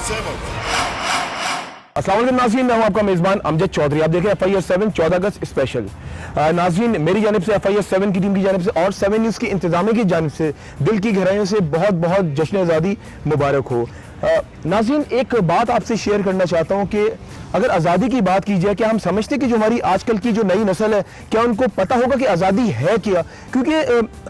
अस्सलाम वालेकुम नाज़रीन, मैं हूं आपका मेज़बान अमजद चौधरी। आप देख रहे हैं FIR7 14 अगस्त स्पेशल। नाज़रीन, मेरी जानिब से FIR7 की टीम की जानिब से और 7 न्यूज़ की इंतज़ामिया की जानिब से दिल की गहराइयों से बहुत बहुत जश्न आज़ादी मुबारक हो। नाज़रीन, एक बात आपसे शेयर करना चाहता हूं कि अगर आज़ादी की बात की जाए, क्या हम समझते हैं कि जो हमारी आजकल की जो नई नस्ल है, क्या उनको पता होगा कि आज़ादी है क्या? क्योंकि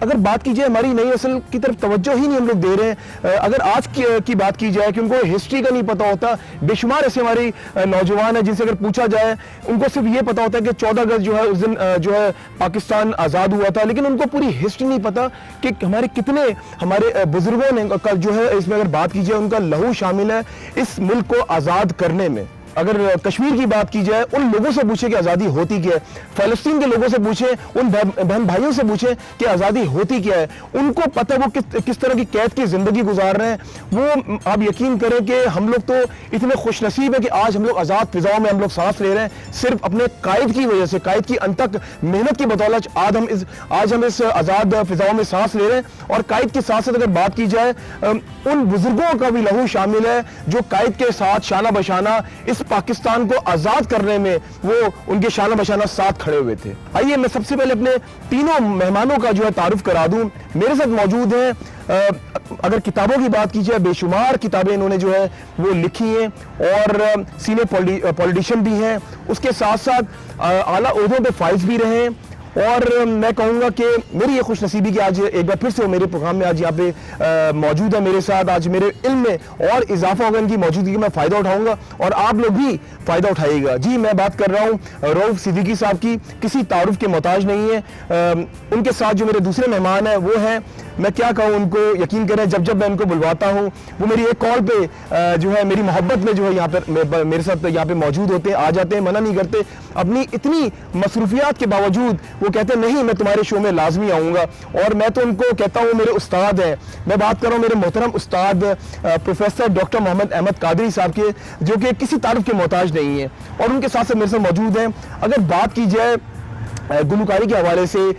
अगर बात की जाए हमारी नई नस्ल की तरफ तवज्जो ही नहीं हम लोग दे रहे हैं। अगर आज की बात की जाए कि उनको हिस्ट्री का नहीं पता होता, बेशुमार ऐसे हमारी नौजवान है जिनसे अगर पूछा जाए उनको सिर्फ ये पता होता है कि 14 अगस्त जो है उस दिन जो है पाकिस्तान आज़ाद हुआ था, लेकिन उनको पूरी हिस्ट्री नहीं पता कि हमारे कितने हमारे बुजुर्गों ने का जो है इसमें अगर बात की जाए उनका लहू शामिल है इस मुल्क को आज़ाद करने में। अगर कश्मीर की बात की जाए, उन लोगों से पूछे कि आज़ादी होती क्या है, फ़लस्तीन के लोगों से पूछे, उन बहन भाइयों से पूछे कि आज़ादी होती क्या है, उनको पता वो किस तरह की कैद की ज़िंदगी गुजार रहे हैं। वो आप यकीन करें कि हम लोग तो इतने खुशनसीब है कि आज हम लोग आज़ाद फ़िज़ाओं में हम लोग सांस ले रहे हैं, सिर्फ अपने कायद की वजह से, कायद की अनथक मेहनत की बदौलत आज हम इस आज़ाद फ़िज़ाओं में सांस ले रहे हैं। और कायद के साथ साथ अगर बात की जाए, उन बुजुर्गों का भी लहू शामिल है जो कायद के साथ शाना बशाना इस पाकिस्तान को आजाद करने में वो उनके शाना बशाना साथ खड़े हुए थे। आइए मैं सबसे पहले अपने तीनों मेहमानों का जो है तारुफ करा दूं। मेरे साथ मौजूद हैं, अगर किताबों की बात की जाए, बेशुमार किताबें इन्होंने जो है वो लिखी हैं और सीनियर पॉलिटिशियन भी हैं, उसके साथ साथ आला ओहदों पे फाइज भी रहे हैं। और मैं कहूँगा कि मेरी ये खुशनसीबी कि आज एक बार फिर से वो मेरे प्रोग्राम में आज यहाँ पे मौजूद है मेरे साथ। आज मेरे इल्म में और इजाफा होगा इनकी मौजूदगी, मैं फ़ायदा उठाऊंगा और आप लोग भी फ़ायदा उठाइएगा। जी, मैं बात कर रहा हूँ रऊफ सिद्दीकी साहब की, किसी तारुफ के मोहताज नहीं है। उनके साथ जो मेरे दूसरे मेहमान हैं वो हैं, मैं क्या कहूँ उनको, यकीन करें जब मैं उनको बुलवाता हूँ वो मेरी एक कॉल पे जो है मेरी मोहब्बत में जो है यहाँ पर मेरे साथ यहाँ पे मौजूद होते हैं, आ जाते हैं, मना नहीं करते। अपनी इतनी मसरूफियात के बावजूद वो कहते हैं नहीं मैं तुम्हारे शो में लाजमी आऊँगा। और मैं तो उनको कहता हूँ मेरे उस्ताद हैं। मैं बात कर रहा हूँ मेरे मोहतरम उस्ताद प्रोफेसर डॉक्टर मोहम्मद अहमद कादरी साहब के, जो कि किसी तारुफ के मोहताज नहीं है और उनके साथ साथ मेरे साथ मौजूद हैं। अगर बात की जाए गुलकारी के हवाले से,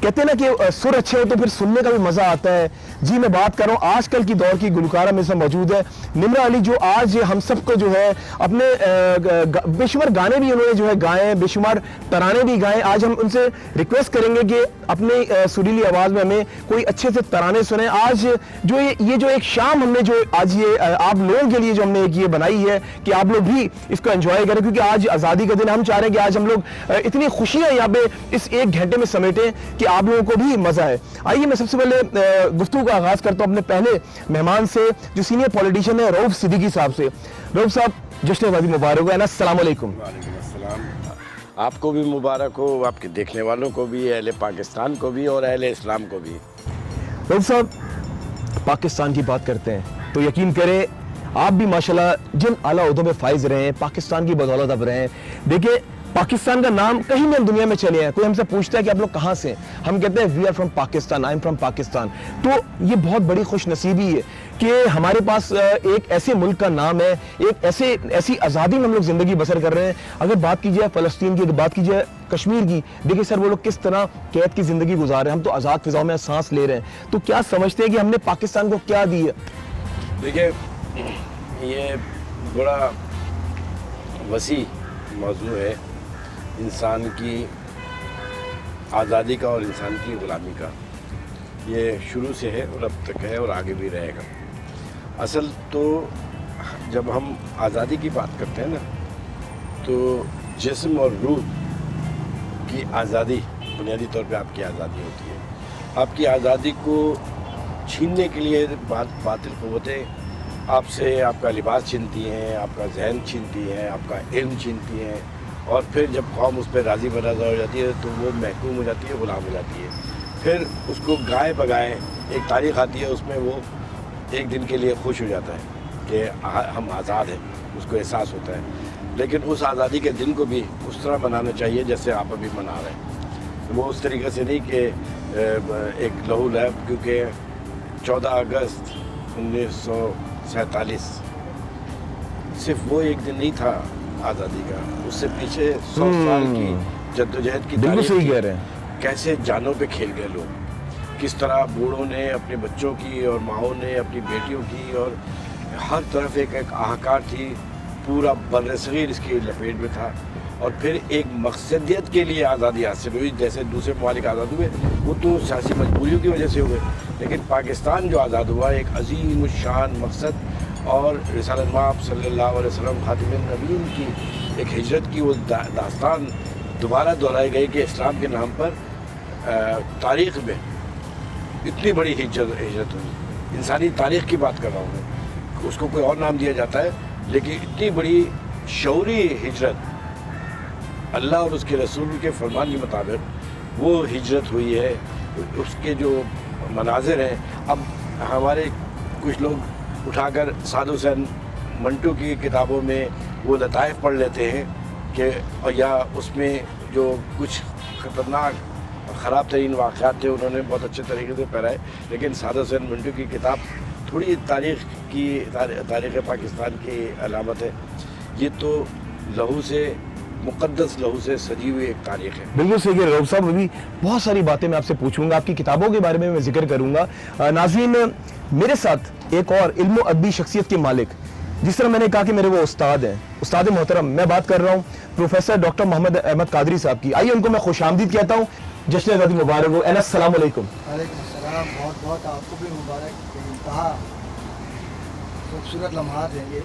कहते हैं ना कि सुर अच्छे हो तो फिर सुनने का भी मज़ा आता है। जी, मैं बात कर रहा हूँ आजकल की दौर की गुलकारा मेरे साथ मौजूद है निम्रा अली, जो आज हम सबको जो है अपने बेशुमार गाने भी उन्होंने जो है गाए, बेशुमार तराने भी गाए। आज हम उनसे रिक्वेस्ट करेंगे कि अपने सुरीली आवाज़ में हमें कोई अच्छे से तराने सुने। आज जो ये जो एक शाम हमने जो आज ये आप लोगों के लिए जो हमने एक ये बनाई है कि आप लोग भी इसको एंजॉय करें, क्योंकि आज आज़ादी का दिन, हम चाह रहे हैं कि आज हम लोग इतनी खुशियाँ यहाँ पे इस एक घंटे में समेटें कि आप लोगों को भी मजा है। आइए मैं सबसे पहले गुफ्तगू का आगाज करता हूं अपने पहले मेहमान से, जो सीनियर पॉलिटिशियन है रऊफ सिद्दीकी साहब से। रऊफ साहब, जश्न आज़ादी मुबारक हो। अस्सलाम वालेकुम। वालेकुम अस्सलाम। आपको भी मुबारक हो, आपके देखने वालों को भी, अहले पाकिस्तान को भी और अहले इस्लाम को भी। रऊफ साहब, पाकिस्तान की बात करते हैं तो यकीन करें आप भी माशाल्लाह जिन आला ओहदों में फाइज रहे हैं, पाकिस्तान की बदौलत अब रहे हैं। देखिए, पाकिस्तान का नाम कहीं भी हम दुनिया में चले हैं, कोई हमसे पूछता है कि आप लोग कहाँ से, हम कहते हैं we are from Pakistan, I am from Pakistan. तो ये बहुत बड़ी खुशनसीबी है कि हमारे पास एक ऐसे मुल्क का नाम है, एक ऐसी आज़ादी में हम लोग ज़िंदगी बसर कर रहे हैं। अगर बात की जाए फ़लस्तीन की, अगर बात की जाए कश्मीर की, देखिए सर वो लोग किस तरह कैद की ज़िंदगी गुजार रहे हैं, हम तो आज़ाद फ़िज़ाओं में सांस ले रहे हैं। तो क्या समझते हैं कि हमने पाकिस्तान को क्या दी है? देखिए, ये बड़ा वसी मौजू है इंसान की आज़ादी का और इंसान की ग़ुलामी का। ये शुरू से है और अब तक है और आगे भी रहेगा। असल तो जब हम आज़ादी की बात करते हैं ना, तो जिस्म और रूह की आज़ादी बुनियादी तौर पे आपकी आज़ादी होती है। आपकी आज़ादी को छीनने के लिए बातिल क़ुव्वतें आपसे आपका लिबास छीनती हैं, आपका जहन छीनती हैं, आपका इल्म छीनती हैं, और फिर जब कौम उस पर राज़ी बराज़ा हो जाती है तो वो महकूम हो जाती है, ग़ुलाम हो जाती है। फिर उसको गाए बगाए एक तारीख़ आती है, उसमें वो एक दिन के लिए खुश हो जाता है कि हम आज़ाद हैं, उसको एहसास होता है। लेकिन उस आज़ादी के दिन को भी उस तरह मनाना चाहिए जैसे आप अभी मना रहे हैं। वो उस तरीके से नहीं कि एक लहू लहब, क्योंकि 14 अगस्त 1947 सिर्फ वो एक दिन नहीं था आज़ादी का, उससे पीछे 100 साल की जद्दोजहद की बिल्कुल सही कह रहे हैं। कैसे जानों पे खेल गए लोग, किस तरह बूढ़ों ने अपने बच्चों की और माओं ने अपनी बेटियों की और हर तरफ एक एक हाहाकार थी, पूरा बर्रसगीर इसकी लपेट में था। और फिर एक मकसदियत के लिए आज़ादी हासिल हुई, जैसे दूसरे ममालिक आज़ाद हुए वो तो सियासी मजबूरियों की वजह से हुए, लेकिन पाकिस्तान जो आज़ाद हुआ एक अजीम शान मकसद और रिसालत माब सल्लल्लाहु अलैहि वसल्लम खातिमुन नबीय्यीन की एक हिजरत की वो दास्तान दोबारा दोहराई गई कि इस्लाम के नाम पर तारीख़ में इतनी बड़ी हिजरत हुई। इंसानी तारीख़ की बात कर रहा हूँ मैं, उसको कोई और नाम दिया जाता है, लेकिन इतनी बड़ी शऊरी हिजरत अल्लाह और उसके रसूल के फरमान के मुताबिक वो हिजरत हुई है। उसके जो मनाजिर हैं, अब हमारे कुछ लोग उठाकर साद हुसैन मंटू की किताबों में वो लताइफ पढ़ लेते हैं कि या उसमें जो कुछ ख़तरनाक ख़राब तरीन वाक़यात थे उन्होंने बहुत अच्छे तरीके से पढ़ाए, लेकिन साद हुसैन मंटू की किताब थोड़ी तारीख़ पाकिस्तान की अलामत है। ये तो लहू से मुक़द्दस लहू से सजी हुई एक तारीख़ है। बिल्कुल सही है रऊफ साहब, अभी बहुत सारी बातें मैं आपसे पूछूंगा, आपकी किताबों के बारे में मैं जिक्र करूंगा। नाज़रीन, मेरे साथ एक और इल्म अदबी शख्सियत के मालिक, जिस तरह मैंने कहा कि मेरे वो उस्ताद हैं, उस्ताद मोहतरम, मैं बात कर रहा हूँ प्रोफेसर डॉक्टर मोहम्मद अहमद कादरी साहब की। आइए उनको मैं खुशामदीद कहता हूँ। जश्न आज़ादी मुबारक हो। अस्सलाम वालेकुम। वालेकुम अस्सलाम, बहुत बहुत आपको भी मुबारक। कहा खूबसूरत लम्हात हैं ये,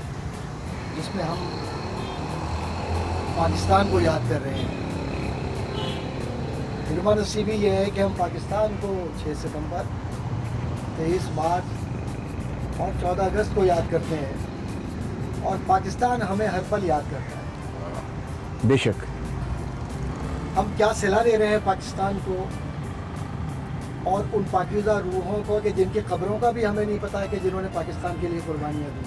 जिसमें हम पाकिस्तान को याद कर रहे हैं। फिल्मा नसीबी ये है कि हम पाकिस्तान को 6 सितंबर, 23 मार्च और 14 अगस्त को याद करते हैं, और पाकिस्तान हमें हर पल याद करता है। बेशक हम क्या सिला दे रहे हैं पाकिस्तान को और उन पाकीज़ा रूहों को कि जिनकी क़ब्रों का भी हमें नहीं पता है कि जिन्होंने पाकिस्तान के लिए कुर्बानियाँ दी।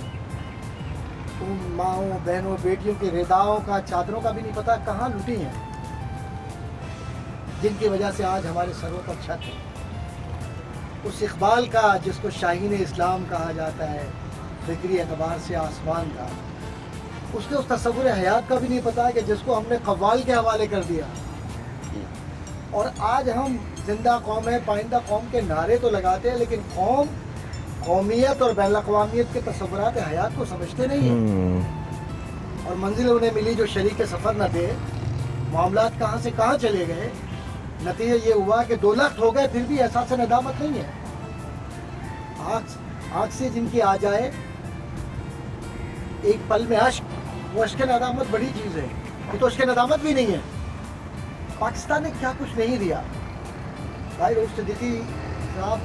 उन माओं, बहनों, बेटियों की रिदाओं का, चादरों का भी नहीं पता कहाँ लुटी हैं, जिनकी वजह से आज हमारे सरों पर छत है। उस इकबाल का जिसको शाहीन इस्लाम कहा जाता है, फ़िक्री एतबार से आसमान का, उसके उस तस्वुर हयात का भी नहीं पता है कि जिसको हमने कव्वाल के हवाले कर दिया। और आज हम जिंदा कौम है, पाइंदा कौम के नारे तो लगाते हैं, लेकिन कौम, कौमियत और बैनुल-अक़वामियत के तस्वुरात हयात को समझते नहीं हैं। और मंजिल उन्हें मिली जो शरीक सफ़र न थे, मामलात कहाँ से कहाँ चले गए। नतीजा ये हुआ कि 2 लाख हो गए, फिर भी एहसास नदामत नहीं है। आँख से जिनकी आ जाए एक पल में अश्क, वो अश्क नदामत बड़ी चीज़ है। ये तो अश्क नदामत भी नहीं है। पाकिस्तान ने क्या कुछ नहीं दिया। भाई रऊफ सिद्दीकी साहब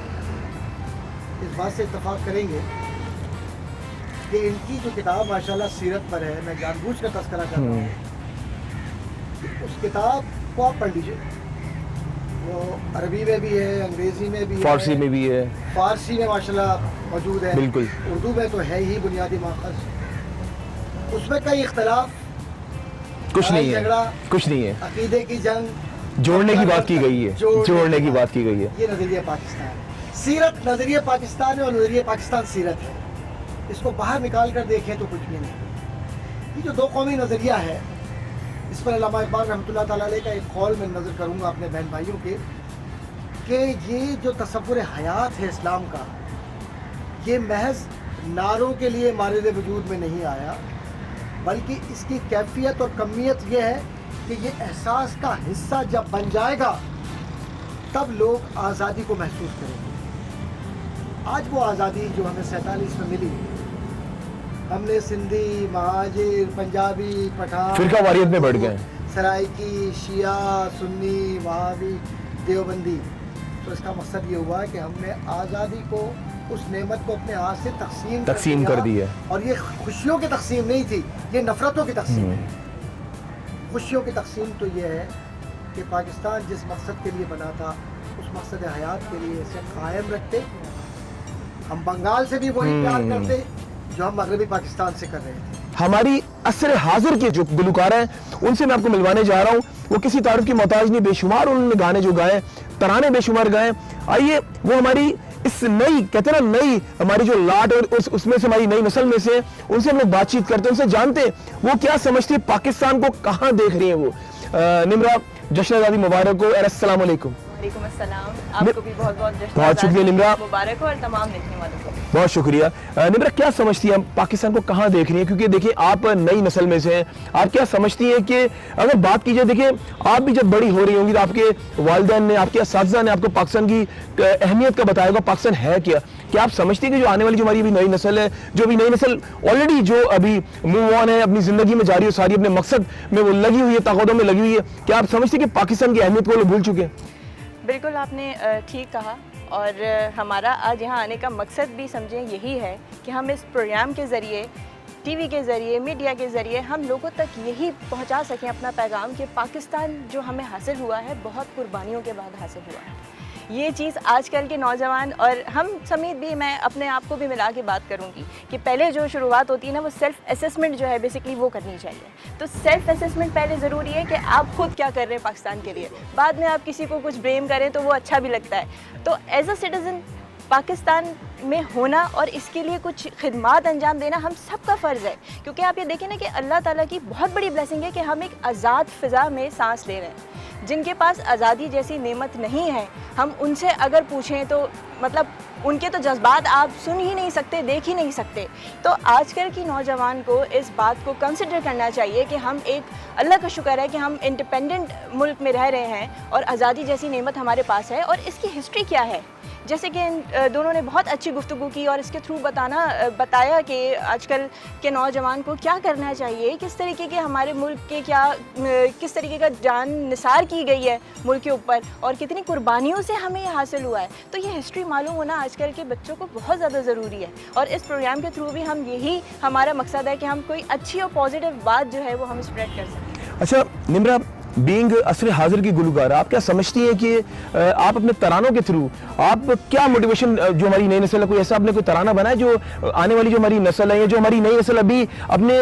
इस बात से इत्तफाक करेंगे कि इनकी जो किताब माशाल्लाह सीरत पर है, मैं जानबूझ कर तस्करा कर रहा हूँ, उस किताब को आप पढ़ लीजिए। वो अरबी में भी है, अंग्रेज़ी में भी फारसी है, में भी है, फारसी में माशाल्लाह मौजूद है, बिल्कुल। उर्दू में तो है ही बुनियादी माखज़। उसमें कई इख्तलाफ, कुछ नहीं झगड़ा, है, कुछ नहीं है, अकीदे की जंग, जोड़ने की बात की गई है, जोड़ने की बात की गई है। ये नज़रिया पाकिस्तान है। सीरत नज़रिया पाकिस्तान है और नज़रिया पाकिस्तान सीरत है। इसको बाहर निकाल कर देखें तो कुछ भी नहीं। ये जो 2 कौमी नज़रिया है, इस पर अल्लामा इक़बाल रहमतुल्लाह तआला अलैह का एक कौल में नज़र करूँगा अपने बहन भाइयों के, कि ये जो तसव्वुर हयात है इस्लाम का, ये महज नारों के लिए मारिद वजूद में नहीं आया, बल्कि इसकी कैफियत और कमियत ये है कि ये एहसास का हिस्सा जब बन जाएगा तब लोग आज़ादी को महसूस करेंगे। आज वो आज़ादी जो हमें 47 में मिली, हमने सिंधी, महाजिर, पंजाबी, पठान, फिरका वारियत में बढ़ गए, सराइकी, शिया, सुन्नी, वहाबी, देवबंदी। तो इसका मकसद ये हुआ कि हमने आज़ादी को, उस नेमत को अपने हाथ से तकसीम कर दिया। और ये खुशियों की तकसीम नहीं थी, ये नफ़रतों की तकसीम है। खुशियों की तकसीम तो ये है कि पाकिस्तान जिस मकसद के लिए बना था, उस मकसद हयात के लिए इसे कायम रखते। हम बंगाल से भी वही प्यार करते जो हम मगरबी पाकिस्तान से कर रहे थे। हमारी असर हाजिर के जो गुलकार हैं, उनसे मैं आपको मिलवाने जा रहा हूँ। वो किसी तारीफ की मोहताज नहीं, बेशुमार उन्होंने गाने जो गाए, तराने बेशुमार गाए। आइए वो हमारी इस नई, कहते हैं ना, नई हमारी जो लाट और उसमें से हमारी नई नस्ल में से, उनसे हम लोग बातचीत करते हैं, उनसे जानते हैं वो क्या समझते हैं, पाकिस्तान को कहाँ देख रही हैं वो। निम्रा, जश्न आज़ादी मुबारक हो। अस्सलाम वालेकुम। वालेकुम अस्सलाम। आपको भी बहुत बहुत जश्न बहुत शुक्रिया निम्रा। मुबारक हो और तमाम देखने वालों को। बहुत शुक्रिया। निम्रा, क्या समझती हैं पाकिस्तान को कहाँ देख रही हैं, क्योंकि देखिए आप नई नस्ल में से हैं, आप क्या समझती हैं कि अगर बात की जाए, देखिए आप भी जब बड़ी हो रही होंगी तो आपके वालिदैन ने, आपके असातिज़ा ने आपको पाकिस्तान की अहमियत का बताया होगा, पाकिस्तान है क्या आप समझती हैं कि जो आने वाली जो हमारी अभी नई नस्ल है, जो अभी नई नस्ल ऑलरेडी जो अभी मूव ऑन है, अपनी ज़िंदगी में जारी है, सारी अपने मकसद में वो लगी हुई है, ताकतों में लगी हुई है, क्या आप समझती हैं कि पाकिस्तान की अहमियत को वो भूल चुके हैं? बिल्कुल, आपने ठीक कहा, और हमारा आज यहाँ आने का मकसद भी समझें यही है कि हम इस प्रोग्राम के ज़रिए, टीवी के ज़रिए, मीडिया के ज़रिए हम लोगों तक यही पहुँचा सकें अपना पैगाम कि पाकिस्तान जो हमें हासिल हुआ है बहुत कुर्बानियों के बाद हासिल हुआ है। ये चीज़ आजकल के नौजवान और हम समेत भी, मैं अपने आप को भी मिला के बात करूँगी कि पहले जो शुरुआत होती है ना, वो सेल्फ़ असेसमेंट जो है बेसिकली वो करनी चाहिए। तो सेल्फ़ असेसमेंट पहले ज़रूरी है कि आप खुद क्या कर रहे हैं पाकिस्तान के लिए, बाद में आप किसी को कुछ ब्लेम करें तो वो अच्छा भी लगता है। तो एज अ सिटीज़न पाकिस्तान में होना और इसके लिए कुछ खिदमात अंजाम देना हम सबका फ़र्ज़ है, क्योंकि आप ये देखें ना कि अल्लाह ताला की बहुत बड़ी ब्लेसिंग है कि हम एक आज़ाद फ़िज़ा में सांस ले रहे हैं। जिनके पास आज़ादी जैसी नेमत नहीं है, हम उनसे अगर पूछें तो मतलब उनके तो जज्बात आप सुन ही नहीं सकते, देख ही नहीं सकते। तो आजकल की नौजवान को इस बात को कंसिडर करना चाहिए कि हम एक, अल्लाह का शुक्र है कि हम इंडिपेंडेंट मुल्क में रह रहे हैं और आज़ादी जैसी नेमत हमारे पास है, और इसकी हिस्ट्री क्या है, जैसे कि इन दोनों ने बहुत अच्छी गुफ्तगू की और इसके थ्रू बताया कि आजकल के नौजवान को क्या करना चाहिए, किस तरीके के हमारे मुल्क के किस तरीके का जान निसार की गई है मुल्क के ऊपर और कितनी कुर्बानियों से हमें ये हासिल हुआ है। तो ये हिस्ट्री मालूम होना आजकल के बच्चों को बहुत ज़्यादा ज़रूरी है, और इस प्रोग्राम के थ्रू भी हम यही हमारा मकसद है कि हम कोई अच्छी और पॉजिटिव बात जो है वो हम स्प्रेड कर सकें। अच्छा निम्रा, बीइंग असर हाजिर की गुलकार, आप क्या समझती हैं कि आप अपने तरानों के थ्रू आप क्या मोटिवेशन, जो हमारी नई नस्ल है, कोई ऐसा आपने कोई तराना बनाया जो आने वाली जो हमारी नस्ल है, या जो हमारी नई नस्ल अभी अपने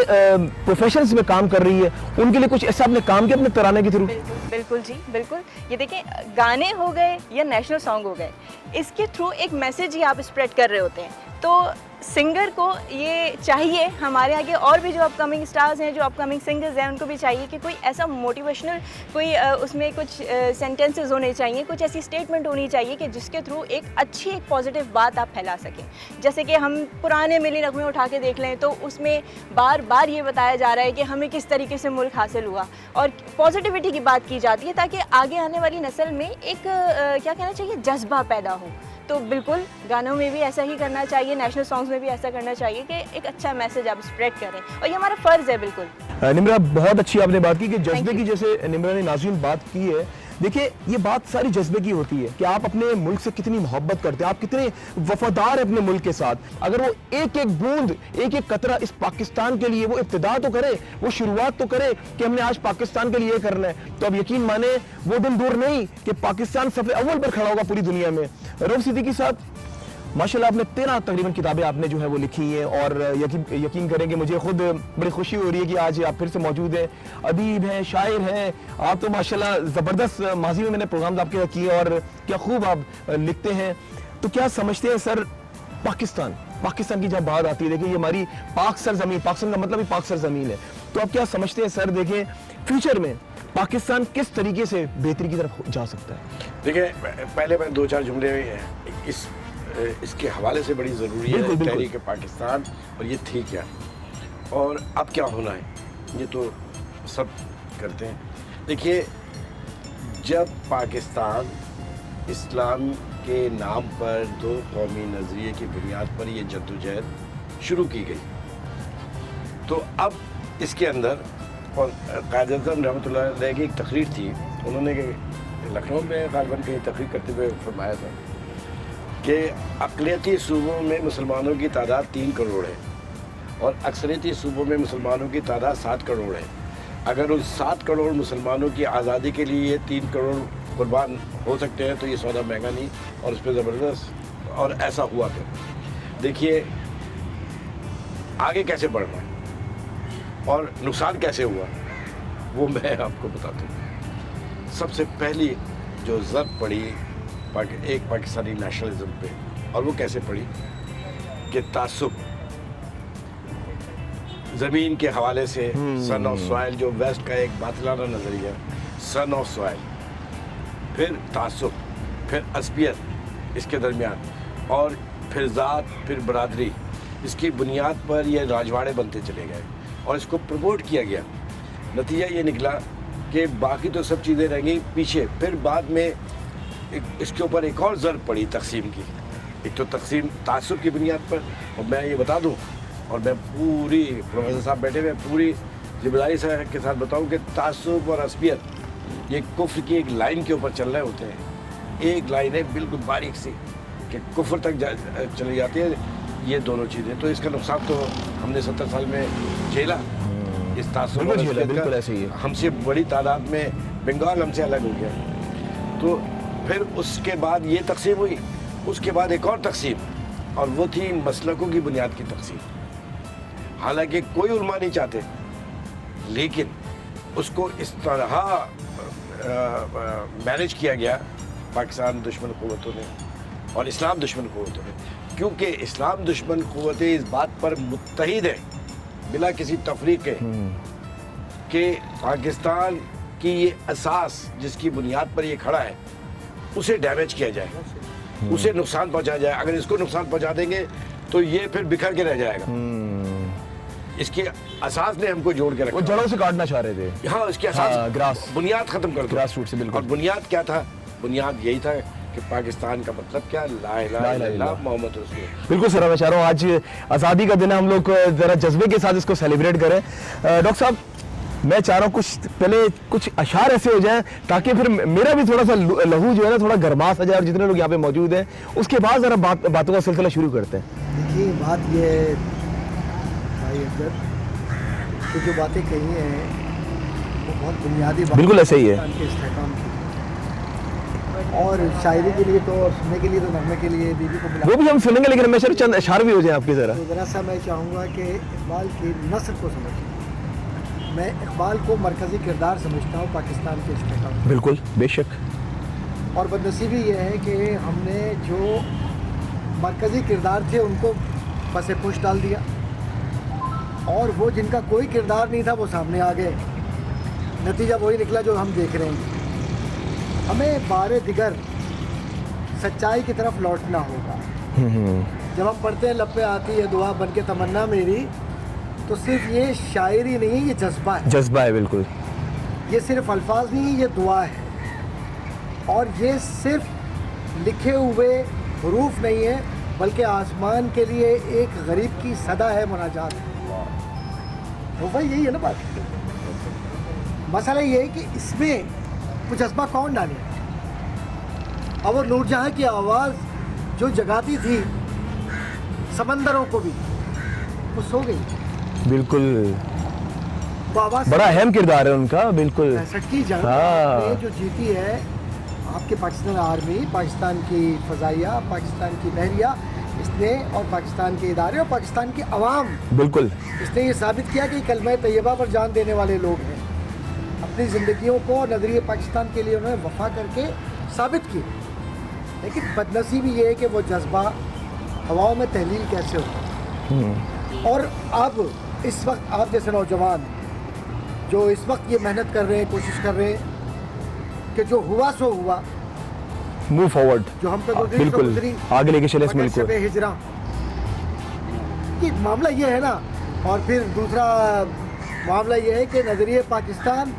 प्रोफेशंस में काम कर रही है, उनके लिए कुछ ऐसा आपने काम किया अपने तराने के थ्रू? बिल्कुल जी, बिल्कुल। ये देखें, गाने हो गए या नेशनल सॉन्ग हो गए, इसके थ्रू एक मैसेज ही आप स्प्रेड कर रहे होते हैं। तो सिंगर को ये चाहिए, हमारे आगे और भी जो अपकमिंग स्टार्स हैं, जो अपकमिंग सिंगर्स हैं, उनको भी चाहिए कि कोई ऐसा मोटिवेशनल कोई उसमें कुछ सेंटेंसेस होने चाहिए, कुछ ऐसी स्टेटमेंट होनी चाहिए कि जिसके थ्रू एक अच्छी, एक पॉजिटिव बात आप फैला सकें। जैसे कि हम पुराने मिली नगमे उठा के देख लें तो उसमें बार बार ये बताया जा रहा है कि हमें किस तरीके से मुल्क हासिल हुआ, और पॉजिटिविटी की बात की जाती है ताकि आगे आने वाली नस्ल में एक क्या कहना चाहिए, जज्बा पैदा हो। तो बिल्कुल गानों में भी ऐसा ही करना चाहिए, नेशनल सॉन्ग्स में भी ऐसा करना चाहिए कि एक अच्छा मैसेज आप स्प्रेड करें, और ये हमारा फ़र्ज़ है। बिल्कुल निम्रा, बहुत अच्छी आपने बात की कि जज्बे की, जैसे निम्रा ने नाज़रीन बात की है, देखिए ये बात सारी जज्बे की होती है कि आप अपने मुल्क से कितनी मोहब्बत करते हैं, आप कितने वफादार हैं अपने मुल्क के साथ। अगर वो एक एक बूंद, एक एक कतरा इस पाकिस्तान के लिए वो इब्तिदा तो करे, वो शुरुआत तो करे कि हमने आज पाकिस्तान के लिए करना है, तो अब यकीन माने वो दिन दूर नहीं कि पाकिस्तान सफ़े अव्वल पर खड़ा होगा पूरी दुनिया में। रऊफ सिद्दीकी साहब, माशाल्लाह आपने 13 तकरीबन किताबें आपने जो है वो लिखी हैं, और यकीन करेंगे मुझे खुद बड़ी खुशी हो रही है कि आज आप फिर से मौजूद हैं, अदीब हैं, शायर हैं, आप तो माशाल्लाह ज़बरदस्त, माजी में मैंने प्रोग्राम्स आपके किए और क्या खूब आप लिखते हैं। तो क्या समझते हैं सर, पाकिस्तान की जब बात आती है, देखिए ये हमारी पाक सरजमीन, पाकिस्तान का मतलब ही पाक सरजमीन है, तो आप क्या समझते हैं सर, देखें फ्यूचर में पाकिस्तान किस तरीके से बेहतरी की तरफ जा सकता है? देखिए, पहले मैं 2-4 जुमले इसके हवाले से बड़ी ज़रूरी है, तहरीक पाकिस्तान, और ये थी क्या और अब क्या होना है, ये तो सब करते हैं। देखिए, जब पाकिस्तान इस्लाम के नाम पर दो कौमी नज़रिए की बुनियाद पर ये जद्दोजहद शुरू की गई, तो अब इसके अंदर, और कायद आज़म रहमतुल्लाह अलैह की एक तकरीर थी, उन्होंने लखनऊ में गालिबन कहीं तकरीर करते हुए फरमाया था कि अक़लियती सूबों में मुसलमानों की तादाद 3 करोड़ है और अक्सरियती सूबों में मुसलमानों की तादाद 7 करोड़ है। अगर उन 7 करोड़ मुसलमानों की आज़ादी के लिए ये 3 करोड़ कुर्बान हो सकते हैं तो ये सौदा महंगा नहीं, और उस पर ज़बरदस्त, और ऐसा हुआ। फिर देखिए आगे कैसे बढ़ना है और नुकसान कैसे हुआ, वो मैं आपको बताता हूँ। सबसे पहली जो ज़रब पड़ी एक पाकिस्तानी नेशनलिज्म पे, और वो कैसे पड़ी कि तासुब ज़मीन के हवाले से, सन ऑफ सॉइल, जो वेस्ट का एक बातिलाना नज़रिया, सन ऑफ सॉइल, फिर तासुब, फिर असबियत इसके दरमियान, और پھر ذات، پھر برادری، اس کی بنیاد پر یہ راجواڑے بنتے چلے گئے اور اس کو پروموٹ کیا گیا. نتیجہ یہ نکلا کہ باقی تو سب چیزیں رہ گئیں پیچھے. پھر بعد میں اس کے اوپر ایک اور ضرب پڑی تقسیم کی. ایک تو تقسیم تعصب کی بنیاد پر، اور میں یہ بتا دوں، اور میں پوری پروفیسر صاحب بیٹھے ہوئے پوری ذمہ داری کے ساتھ بتاؤں کہ تعصب اور عصبیت یہ کفر کی ایک لائن کے اوپر چل رہے ہوتے ہیں. ایک لائن ہے بالکل باریک سی کہ کفر تک چلی جاتی ہے یہ دونوں چیزیں. تو اس کا نقصان تو ہم نے 70 سال میں جھیلا. اس تعصب اور عصبیت کا ہم سے بڑی تعداد میں بنگال ہم سے الگ ہو گیا. تو پھر اس کے بعد یہ تقسیم ہوئی. اس کے بعد ایک اور تقسیم، اور وہ تھی مسلکوں کی بنیاد کی تقسیم. حالانکہ کوئی علماء نہیں چاہتے، لیکن اس کو اس طرح مینیج کیا گیا پاکستان دشمن قوتوں نے اور اسلام دشمن قوتوں نے، کیونکہ اسلام دشمن قوتیں اس بات پر متحد ہیں بلا کسی تفریق کے کہ پاکستان کی یہ اساس جس کی بنیاد پر یہ کھڑا ہے اسے ڈیمیج کیا جائے، اسے نقصان پہنچایا جائے. اگر اس کو نقصان پہنچا دیں گے تو یہ پھر بکھر کے رہ جائے گا. اس کے اساس نے ہم کو جوڑ کے رکھا. وہ جڑوں سے کاٹنا چاہ رہے تھے. ہاں، اس کے اساس بنیاد ختم کر دو. گراس روٹ سے بالکل. اور بنیاد کیا تھا؟ بنیاد یہی تھا کہ پاکستان کا مطلب کیا؟ لا الہ الا اللہ محمد رسول اللہ. بالکل سر، میں چاہ رہا ہوں آج آزادی کا دن ہے، ہم لوگ ذرا جذبے کے ساتھ اس کو سیلیبریٹ کریں. ڈاکٹر صاحب میں چاہ رہا ہوں کچھ اشعار ایسے ہو جائیں تاکہ پھر میرا بھی تھوڑا سا لہو جو ہے نا تھوڑا گرما سا جائے، اور جتنے لوگ یہاں پہ موجود ہیں اس کے بعد ذرا باتوں کا سلسلہ شروع کرتے ہیں. دیکھیے بات یہ ہے بھائی افضل کہ جو باتیں کہی ہیں وہ بہت بنیادی بات بالکل ایسے ہی ہے. کے استحکام کی، اور شاعری کے لیے تو سننے کے لیے تو نغمے کے لیے بیوی کو بلا، وہ بھی ہم سنیں گے، لیکن ہمیشہ چند اشعار بھی ہو جائیں آپ کے ذرا. تو ذرا سا میں چاہوں گا کہ اقبال کی نثر کو سمجھیں. میں اقبال کو مرکزی کردار سمجھتا ہوں پاکستان کے استحکام میں. بالکل بے شک. اور بدنصیبی یہ ہے کہ ہم نے جو مرکزی کردار تھے ان کو پس پوش ڈال دیا، اور وہ جن کا کوئی کردار نہیں تھا وہ سامنے آ گئے. نتیجہ وہی نکلا جو ہم دیکھ رہے ہیں. ہمیں بار دیگر سچائی کی طرف لوٹنا ہوگا. جب ہم پڑھتے ہیں لب پہ آتی ہے دعا بن کے تمنا میری، تو صرف یہ شاعری نہیں ہے، یہ جذبہ ہے. جذبہ ہے بالکل. یہ صرف الفاظ نہیں ہے، یہ دعا ہے. اور یہ صرف لکھے ہوئے حروف نہیں ہے، بلکہ آسمان کے لیے ایک غریب کی صدا ہے، مناجات ہے. تو بھائی یہی ہے نا بات. مسئلہ یہ ہے کہ اس میں وہ جذبہ کون ڈالے. اور وہ نور جہاں کی آواز جو جگاتی تھی سمندروں کو بھی، وہ سو گئی. بالکل وہ آواز بڑا اہم کردار ہے ان کا. بالکل 65 کی جنگ جو جیتی ہے آپ کے پاکستان آرمی، پاکستان کی فضائیہ، پاکستان کی بحریہ، اس نے، اور پاکستان کے ادارے اور پاکستان کی عوام، بالکل اس نے یہ ثابت کیا کہ کلمہ طیبہ پر جان دینے والے لوگ ہیں. اپنی زندگیوں کو نظریہ پاکستان کے لیے انہوں نے وفا کر کے ثابت کی. لیکن بدنصیبی یہ ہے کہ وہ جذبہ ہواؤں میں تحلیل کیسے ہوتا. اور اب اس وقت آپ جیسے نوجوان جو اس وقت یہ محنت کر رہے ہیں، کوشش کر رہے ہیں کہ جو ہوا سو ہوا، موو فارورڈ، جو ہم پہ گزری بالکل آگے لے کے چلے اس ملک کو. ہجرا کہ معاملہ یہ ہے نا. اور پھر دوسرا معاملہ یہ ہے کہ نظریہ پاکستان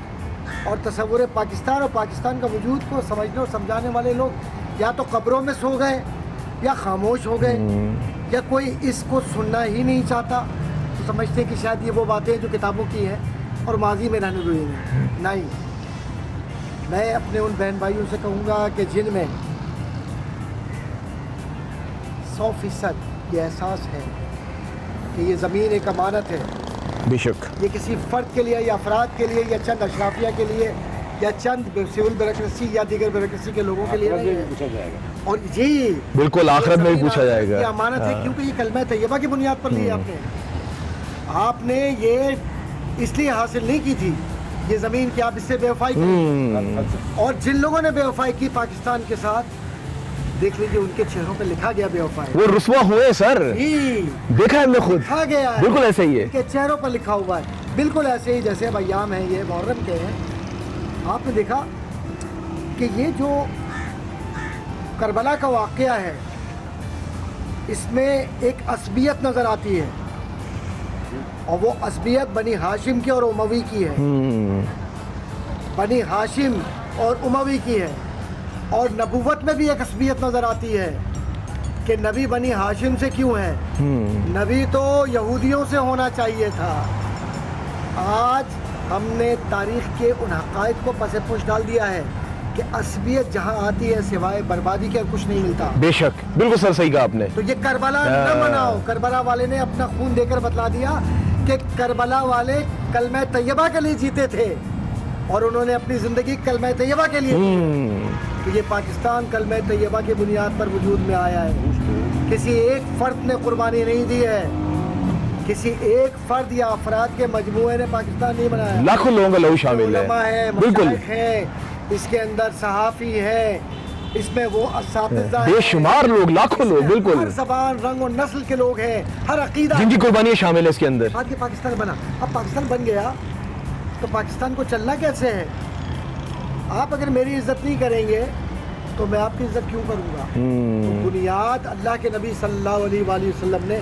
اور تصور پاکستان اور پاکستان کا وجود کو سمجھنے اور سمجھانے والے لوگ یا تو قبروں میں سو گئے یا خاموش ہو گئے، یا کوئی اس کو سننا ہی نہیں چاہتا. تو سمجھتے ہیں کہ شاید یہ وہ باتیں جو کتابوں کی ہیں اور ماضی میں رہنے ہوئی ہیں. نہیں، میں اپنے ان بہن بھائیوں سے کہوں گا کہ جن میں 100% یہ احساس ہے کہ یہ زمین ایک امانت ہے، بے شک یہ کسی فرد کے لیے یا افراد کے لیے یا چند اشرافیہ کے لیے یا چند سول بیوروکریسی یا دیگر بیوروکریسی کے لوگوں کے لیے نہیں ہے. پوچھا جائے گا. اور یہ بالکل آخرت میں بھی پوچھا جائے گا. یہ امانت ہے کیونکہ یہ کلمہ طیبہ کی بنیاد پر لی آپ نے یہ اس لیے حاصل نہیں کی تھی یہ زمین کہ آپ اس سے بے وفائی کریں. اور جن لوگوں نے بے وفائی کی پاکستان کے ساتھ، دیکھ لیجیے ان کے چہروں پہ لکھا گیا بے وفائی. وہ رسوا ہوئے سر، دیکھا ہے ہم نے خود. لکھا گیا ہے، بالکل ایسے ہی ہے. ان کے چہروں پر لکھا ہوا ہے. بالکل ایسے ہی جیسے اب ایام ہیں یہ محرم کے ہیں. آپ نے دیکھا کہ یہ جو کربلا کا واقعہ ہے اس میں ایک عصبیت نظر آتی ہے اور وہ عصبیت بنی ہاشم کی اور اموی کی ہے. بنی ہاشم اور اموی کی ہے. اور نبوت میں بھی ایک عصبیت نظر آتی ہے کہ نبی بنی ہاشم سے کیوں ہے. نبی تو یہودیوں سے ہونا چاہیے تھا. آج ہم نے تاریخ کے ان حقائق کو پس پش ڈال دیا ہے کہ عصبیت جہاں آتی ہے سوائے بربادی کے کچھ نہیں ملتا. بے شک بالکل سر صحیح کہا آپ نے. تو یہ کربلا نہ مناؤ. کربلا والے نے اپنا خون دے کر بتلا دیا کہ کربلا والے کلمہ طیبہ کے لیے جیتے تھے اور انہوں نے اپنی زندگی کلمہ طیبہ کے لیے دی. تو یہ پاکستان کلمہ طیبہ کی بنیاد پر وجود میں آیا ہے. کسی ایک فرد نے قربانی نہیں دی ہے. کسی ایک فرد یا افراد کے مجموعے نے پاکستان نہیں بنایا. لاکھوں لوگوں کا لہو شامل علماء ہے. ہیں, بالکل مشائخ ہیں, اس کے اندر صحافی ہیں, اس میں وہ اساتذہ بے شمار لوگ, لاکھوں لوگ, بالکل ہر زبان رنگ اور نسل کے لوگ ہیں, ہر عقیدہ. جن کی قربانیاں شامل ہے اس کے اندر. بعد کے پاکستان بنا. اب پاکستان بن گیا تو پاکستان کو چلنا کیسے ہے؟ آپ اگر میری عزت نہیں کریں گے تو میں آپ کی عزت کیوں کروں گا؟ تو بنیاد اللہ کے نبی صلی اللہ علیہ وآلہ وسلم نے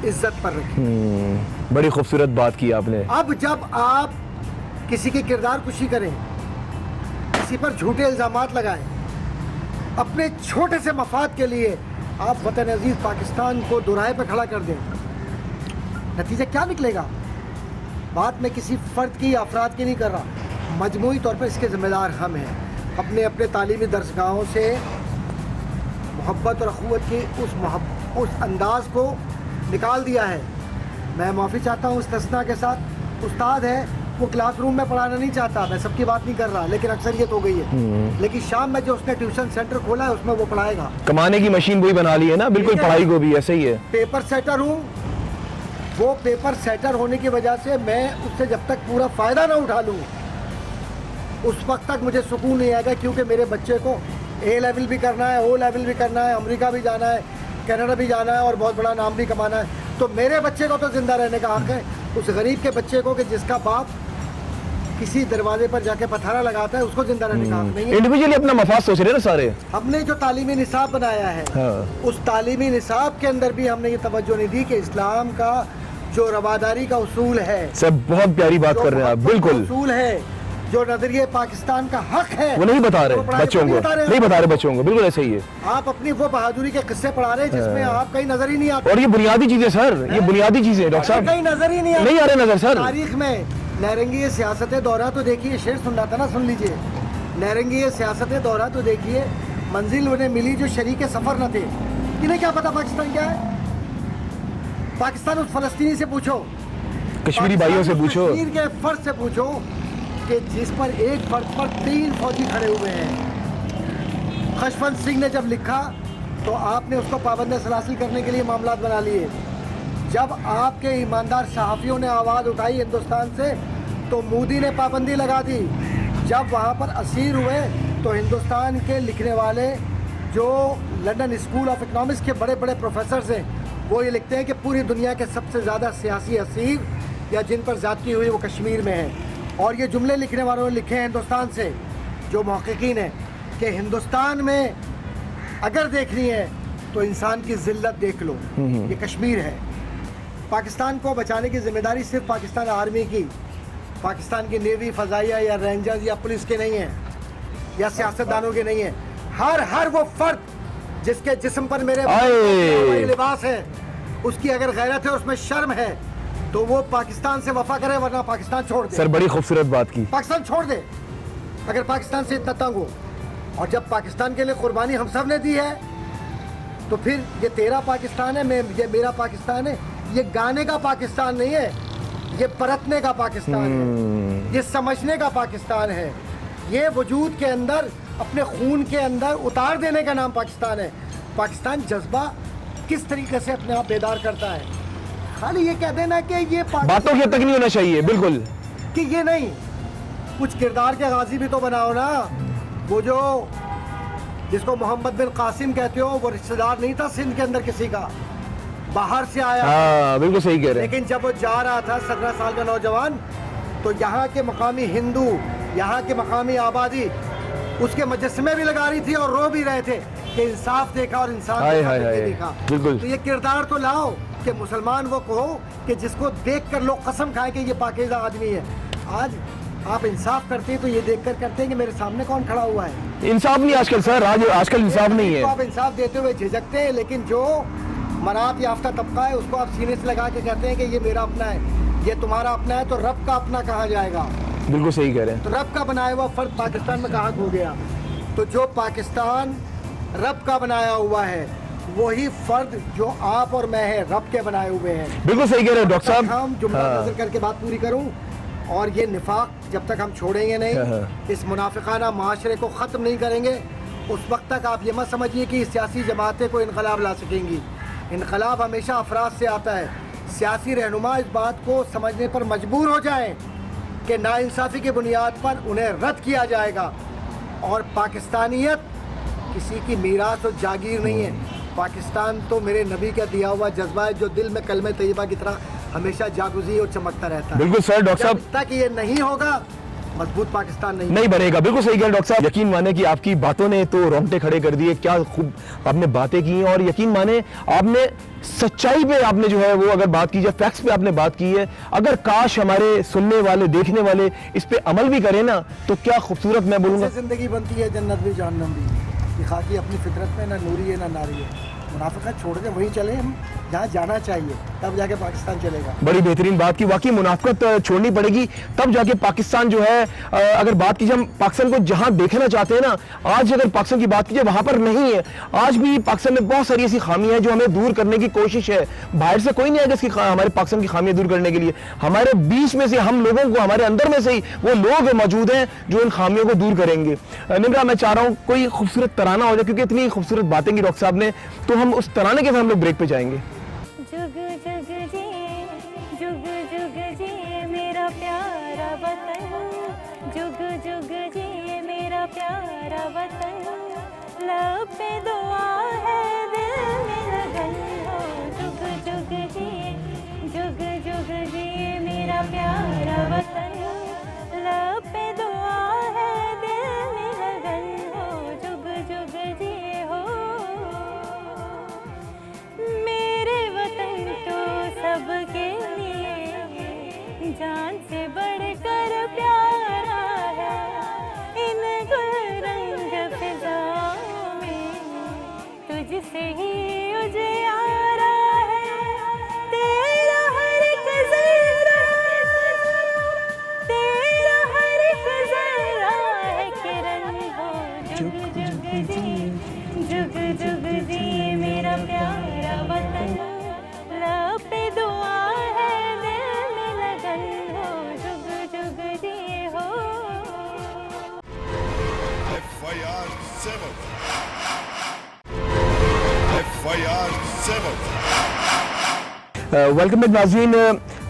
عزت پر رکھی. بڑی خوبصورت بات کی آپ نے. اب جب آپ کسی کی کردار کشی کریں, کسی پر جھوٹے الزامات لگائیں, اپنے چھوٹے سے مفاد کے لیے آپ وطن عزیز پاکستان کو دوراہے پہ کھڑا کر دیں, نتیجہ کیا نکلے گا؟ بات میں کسی فرد کی یا افراد کی نہیں کر رہا, مجموعی طور پر اس کے ذمہ دار ہم ہیں. اپنے اپنے تعلیمی درسگاہوں سے محبت اور اخوت کی اس انداز کو نکال دیا ہے. میں معافی چاہتا ہوں استثناء کے ساتھ. استاد ہے وہ کلاس روم میں پڑھانا نہیں چاہتا, میں سب کی بات نہیں کر رہا, لیکن اکثریت ہو گئی ہے. لیکن شام میں جو اس نے ٹیوشن سینٹر کھولا ہے اس میں وہ پڑھائے گا. کمانے کی مشین وہی بنا لی ہے نا, بالکل پڑھائی کو بھی ایسے ہی ہے. پیپر سیٹر ہوں, وہ پیپر سیٹر ہونے کی وجہ سے میں اس سے جب تک پورا فائدہ نہ اٹھا لوں اس وقت تک مجھے سکون نہیں آئے گا, کیونکہ میرے بچے کو اے لیول بھی کرنا ہے, او لیول بھی کرنا ہے, امریکہ بھی جانا ہے, کینیڈا بھی جانا ہے اور بہت بڑا نام بھی کمانا ہے. تو میرے بچے کو تو زندہ رہنے کا حق ہے, اس غریب کے بچے کو کہ جس کا باپ کسی دروازے پر جا کے پتھرا لگاتا ہے اس کو زندہ رہنے کا حق نہیں ہے. انڈیویجولی اپنا مفاد سوچ رہے ہیں نا سارے. ہم نے جو تعلیمی نصاب بنایا ہے اس تعلیمی نصاب کے اندر بھی ہم نے یہ توجہ نہیں دی کہ اسلام کا جو رواداری کا اصول ہے, سب بہت پیاری بات کر رہے ہیں آپ, بالکل اصول ہے, جو نظریہ پاکستان کا حق ہے, وہ نہیں بتا رہے بچوں کو, نہیں بتا رہے بچوں کو, بالکل ایسے ہی ہے. آپ اپنی وہ بہادری کے قصے پڑھا رہے ہیں جس میں آپ کہیں نظر ہی نہیں آتے. اور یہ بنیادی چیزیں سر, یہ بنیادی چیزیں ڈاکٹر صاحب کہیں نظر ہی نہیں آتے, نہیں آ رہے نظر سر. تاریخ میں نیرنگی سیاست دورہ تو دیکھیے, شعر سن رہا تھا نا, سن لیجئے. نیرنگی سیاست دورہ تو دیکھیے, منزل انہیں ملی جو شریک سفر نہ تھے. انہیں کیا پتا پاکستان کیا ہے؟ پاکستان اس فلسطینی سے پوچھو, کشمیری بھائیوں سے پوچھو, کشمیر کے فرد سے پوچھو کہ جس پر ایک فرد پر 3 فوجی کھڑے ہوئے ہیں. خشونت سنگھ نے جب لکھا تو آپ نے اس کو پابند سلاسل کرنے کے لیے معاملات بنا لیے. جب آپ کے ایماندار صحافیوں نے آواز اٹھائی ہندوستان سے تو مودی نے پابندی لگا دی. جب وہاں پر اسیر ہوئے تو ہندوستان کے لکھنے والے جو لنڈن اسکول آف اکنامکس کے بڑے بڑے پروفیسرز ہیں وہ یہ لکھتے ہیں کہ پوری دنیا کے سب سے زیادہ سیاسی اسیر یا جن پر زیادتی ہوئی وہ کشمیر میں ہیں. اور یہ جملے لکھنے والوں نے لکھے ہیں ہندوستان سے جو محققین ہیں کہ ہندوستان میں اگر دیکھنی ہے تو انسان کی ذلت دیکھ لو, یہ کشمیر ہے. پاکستان کو بچانے کی ذمہ داری صرف پاکستان آرمی کی, پاکستان کی نیوی, فضائیہ یا رینجرز یا پولیس کے نہیں ہیں یا سیاستدانوں کے نہیں ہیں. ہر وہ فرد جس کے جسم پر میرے لباس ہے اس کی اگر غیرت ہے, اس میں شرم ہے تو وہ پاکستان سے وفا کرے, ورنہ پاکستان چھوڑ دے. سر بڑی خوبصورت بات کی. پاکستان چھوڑ دے اگر پاکستان سے اتنا تنگ ہو. اور جب پاکستان کے لیے قربانی ہم سب نے دی ہے تو پھر یہ تیرا پاکستان ہے, یہ میرا پاکستان ہے. یہ گانے کا پاکستان نہیں ہے, یہ پرتنے کا پاکستان ہے, یہ سمجھنے کا پاکستان ہے. یہ وجود کے اندر اپنے خون کے اندر اتار دینے کا نام پاکستان ہے. پاکستان جذبہ کس طریقے سے اپنے آپ بیدار کرتا ہے. خالی یہ کہہ دینا کہ یہ باتوں کے تک نہیں ہونا چاہیے, بالکل کہ یہ نہیں, کچھ کردار کے غازی بھی تو بناؤ نا. وہ جو جس کو محمد بن قاسم کہتے ہو وہ رشتہ دار نہیں تھا سندھ کے اندر کسی کا, باہر سے آیا. ہاں بالکل صحیح کہہ رہے ہیں. لیکن جب وہ جا رہا تھا 17 سال کا نوجوان تو یہاں کے مقامی ہندو, یہاں کے مقامی آبادی اس کے مجسمے بھی لگا رہی تھی اور رو بھی رہے تھے کہ انصاف دیکھا اور انسان ہائے کو ہائے نہیں ہائے، دیکھا. بالکل. تو یہ کردار تو لاؤ کہ مسلمان وہ کہو کہ جس کو دیکھ کر لوگ قسم کھائیں کہ یہ پاکیزہ آدمی ہے. آج آپ انصاف کرتے ہیں تو یہ دیکھ کر کرتے ہیں کہ میرے سامنے کون کھڑا ہوا ہے. انصاف نہیں آج کل سر، آج کل انصاف نہیں ہے. آپ انصاف دیتے ہوئے جھجکتے ہیں، لیکن جو مناعت یافتہ طبقہ ہے اس کو آپ سینے سے لگا کے کہتے ہیں کہ یہ میرا اپنا ہے، یہ تمہارا اپنا ہے، تو رب کا اپنا کہا جائے گا. بالکل صحیح کہہ رہے ہیں. تو رب کا بنایا ہوا فرد پاکستان میں کہاں کھو گیا؟ تو جو پاکستان رب کا بنایا ہوا ہے وہی فرد جو آپ اور میں ہیں رب کے بنائے ہوئے ہیں. بالکل صحیح کہہ رہے ہیں ڈاکٹر صاحب. ہم جملہ نظر کر کے بات پوری کروں، اور یہ نفاق جب تک ہم چھوڑیں گے نہیں، اس منافقانہ معاشرے کو ختم نہیں کریں گے، اس وقت تک آپ یہ مت سمجھیے کہ سیاسی جماعتیں کوئی انقلاب لا سکیں گی. انقلاب ہمیشہ افراد سے آتا ہے. سیاسی رہنما اس بات کو سمجھنے پر مجبور ہو جائیں کہ ناانصافی کی بنیاد پر انہیں رد کیا جائے گا. اور پاکستانیت کسی کی میراث و جاگیر نہیں ہے. پاکستان تو میرے نبی کا دیا ہوا جذبہ ہے جو دل میں کلمہ طیبہ کی طرح ہمیشہ جاگزی اور چمکتا رہتا ہے. بالکل سر. ڈاکٹر صاحب جب تک یہ نہیں ہوگا مضبوط پاکستان نہیں بنے گا. بالکل صحیح کہہ رہے ہیں ڈاکٹر صاحب. یقین مانے کہ آپ کی باتوں نے تو رونگٹے کھڑے کر دیے. کیا خوب آپ نے باتیں کی ہیں، اور یقین مانے آپ نے سچائی پہ آپ نے جو ہے وہ اگر بات کی جائے، فیکٹس پہ آپ نے بات کی ہے. اگر کاش ہمارے سننے والے دیکھنے والے اس پہ عمل بھی کریں نا تو کیا خوبصورت میں بولوں گا زندگی بنتی ہے، جنت بھی جہنم بھی. یہ خاکی اپنی فطرت میں نہ نوری ہے نہ ناری ہے. منافقت چھوڑ دیں، وہیں چلیں ہم جہاں جانا چاہیے، تب جا کے پاکستان چلے گا. بڑی بہترین بات کی. واقعی منافقت چھوڑنی پڑے گی تب جا کے پاکستان جو ہے. اگر بات کی جائے ہم پاکستان کو جہاں دیکھنا چاہتے ہیں نا، آج اگر پاکستان کی بات کی جائے وہاں پر نہیں ہے. آج بھی پاکستان میں بہت ساری ایسی خامیاں ہیں جو ہمیں دور کرنے کی کوشش ہے. باہر سے کوئی نہیں آئے گا اس کی ہمارے پاکستان کی خامیاں دور کرنے کے لیے. ہمارے بیچ میں سے ہم لوگوں کو، ہمارے اندر میں سے ہی وہ لوگ موجود ہیں جو ان خامیوں کو دور کریں گے. نمرا میں چاہ رہا ہوں کوئی خوبصورت ترانہ ہو جائے، کیونکہ اتنی خوبصورت باتیں کی ڈاکٹر صاحب نے، تو ہم اس ترانے کے ساتھ ہم لوگ بریک پہ جائیں گے. جگ جگ جی میرا پیارا وطن، جگ جگ جی میرا پیارا وطن، لب پہ دعا ہے دل میں لگن ہو. جگ جگ جی میرا پیارا وطن، لب پہ دعا ہے دل میں لگن ہو. جگ جگ جی ہو میرے وطن تو سب کے لیے جان سے بڑھ کر پیارا ہے. ان گل رنگ فضاؤں میں تجھ سے ہی اجیارا ہے. تیرا ہر ایک ذرہ، تیرا ہر ایک ذرہ ہے کرن ہو. جگ جگ جی، جگ جگ جی میرا پیارا وطن، لب پہ دعا ہے دل میں لگن ہو. جگ جگ جی ہو. FIR 7. ویلکم بیک ناظرین.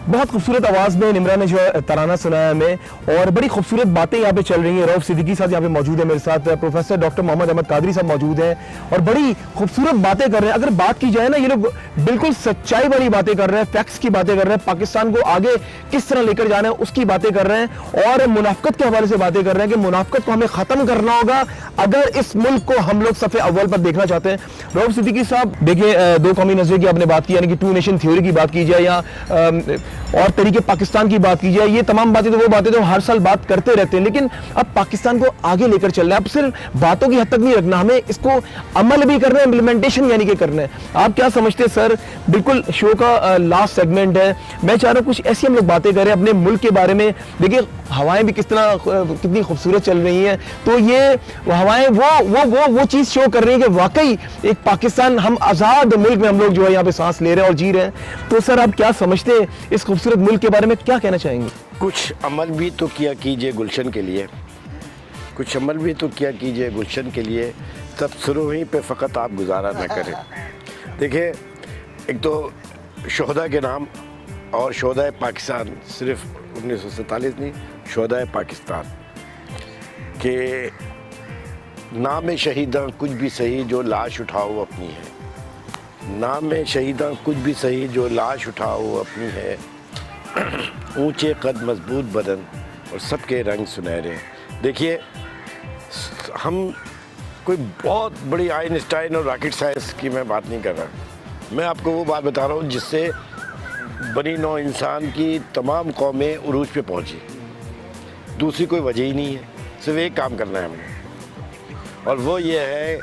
بہت خوبصورت آواز میں نمرا نے جو ہے ترانہ سنایا ہمیں، اور بڑی خوبصورت باتیں یہاں پہ چل رہی ہیں. رؤف صدیقی صاحب یہاں پہ موجود ہیں میرے ساتھ، پروفیسر ڈاکٹر محمد احمد قادری صاحب موجود ہیں، اور بڑی خوبصورت باتیں کر رہے ہیں. اگر بات کی جائے نا، یہ لوگ بالکل سچائی والی باتیں کر رہے ہیں، فیکٹس کی باتیں کر رہے ہیں، پاکستان کو آگے کس طرح لے کر جانا ہے اس کی باتیں کر رہے ہیں، اور منافقت کے حوالے سے باتیں کر رہے ہیں کہ منافقت کو ہمیں ختم کرنا ہوگا اگر اس ملک کو ہم لوگ صف اول پر دیکھنا چاہتے ہیں. رؤف صدیقی صاحب دیکھیں، دو قومی نظریے کی آپ نے بات کی، یعنی کہ ٹو نیشن تھیوری کی بات کی جائے یا اور طریقے پاکستان کی بات کی جائے، یہ تمام باتیں تو وہ باتیں تو ہر سال بات کرتے رہتے ہیں، لیکن اب پاکستان کو آگے لے کر چلنا ہے. اب صرف باتوں کی حد تک نہیں رکھنا، ہمیں اس کو عمل بھی کرنا ہے، امپلیمنٹیشن یعنی کہ کرنا ہے. آپ کیا سمجھتے ہیں سر؟ بالکل شو کا لاسٹ سیگمنٹ ہے، میں چاہ رہا ہوں کچھ ایسی ہم لوگ باتیں کریں اپنے ملک کے بارے میں. دیکھیں ہوائیں بھی کس طرح کتنی خوبصورت چل رہی ہیں، تو یہ ہوائیں وہ چیز شو کر رہی ہیں کہ واقعی ایک پاکستان، ہم آزاد ملک میں ہم لوگ جو ہے یہاں پہ سانس لے رہے ہیں اور جی رہے ہیں. تو سر آپ کیا سمجھتے ہیں اس خوبصورت ملک کے بارے میں، کیا کہنا چاہیں گے؟ کچھ عمل بھی تو کیا کیجئے گلشن کے لیے، کچھ عمل بھی تو کیا کیجئے گلشن کے لیے، تب سروں ہی پہ فقط آپ گزارا نہ کریں. دیکھیں، ایک تو شہداء کے نام اور شہداء پاکستان، صرف 1947 نہیں، شہداء پاکستان کہ نام شہیداں کچھ بھی صحیح جو لاش اٹھاؤ اپنی ہے، نام شہیداں کچھ بھی صحیح جو لاش اٹھاؤ اپنی ہے. اونچے قد مضبوط بدن اور سب کے رنگ سنہرے. دیکھیے ہم کوئی بہت بڑی آئنسٹائن اور راکٹ سائنس کی میں بات نہیں کر رہا، میں آپ کو وہ بات بتا رہا ہوں جس سے بنی نوع انسان کی تمام قومیں عروج پہ پہنچی. دوسری کوئی وجہ ہی نہیں ہے، صرف ایک کام کرنا ہے ہم نے، اور وہ یہ ہے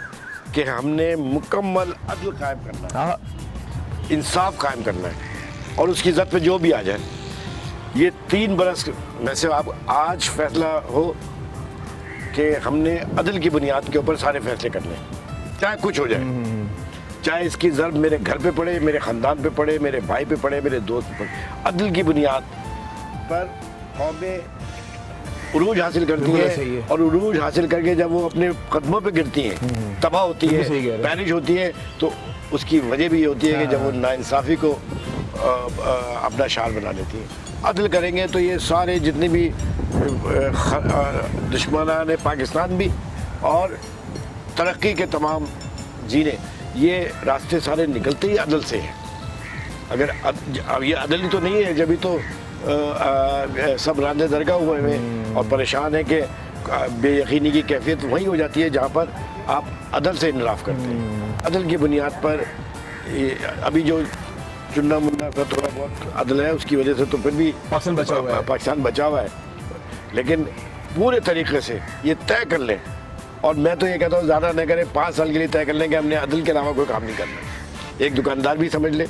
کہ ہم نے مکمل عدل قائم کرنا ہے، انصاف قائم کرنا ہے، اور اس کی زد پہ جو بھی آ جائے. یہ 3 برس میں سے آپ آج فیصلہ ہو کہ ہم نے عدل کی بنیاد کے اوپر سارے فیصلے کرنے ہیں، چاہے کچھ ہو جائے، چاہے اس کی ضرب میرے گھر پہ پڑے، میرے خاندان پہ پڑے، میرے بھائی پہ پڑے، میرے دوست پہ پڑے. عدل کی بنیاد پر قومیں عروج حاصل کرتی ہیں، اور عروج حاصل کر کے جب وہ اپنے قدموں پہ گرتی ہیں، تباہ ہوتی ہے، پیرش ہوتی ہے، تو اس کی وجہ بھی یہ ہوتی ہے کہ جب وہ ناانصافی کو اپنا شعار بنا لیتی ہے. عدل کریں گے تو یہ سارے جتنے بھی دشمنان پاکستان بھی اور ترقی کے تمام جینے، یہ راستے سارے نکلتے ہی عدل سے ہیں. اگر اب یہ عدل تو نہیں ہے، جبھی تو سب راندے درگاہ ہوئے ہیں اور پریشان ہیں کہ بے یقینی کی کیفیت وہیں ہو جاتی ہے جہاں پر آپ عدل سے انصاف کرتے ہیں. عدل کی بنیاد پر ابھی جو چننا مننا کا تھوڑا بہت عدل ہے، اس کی وجہ سے تو پھر بھی پاکستان بچا ہوا ہے، لیکن پورے طریقے سے یہ طے کر لیں. اور میں تو یہ کہتا ہوں زیادہ نہ کریں، 5 سال کے لیے طے کر لیں کہ ہم نے عدل کے علاوہ کوئی کام نہیں کرنا. ایک دکاندار بھی سمجھ لے،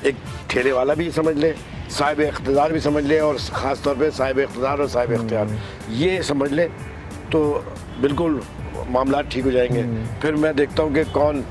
ایک ٹھیلے والا بھی سمجھ لے، صاحب اقتدار بھی سمجھ لے، اور خاص طور پہ صاحب اقتدار اور صاحب اختیار یہ سمجھ لے تو بالکل معاملات ٹھیک ہو جائیں گے. پھر میں دیکھتا ہوں کہ کون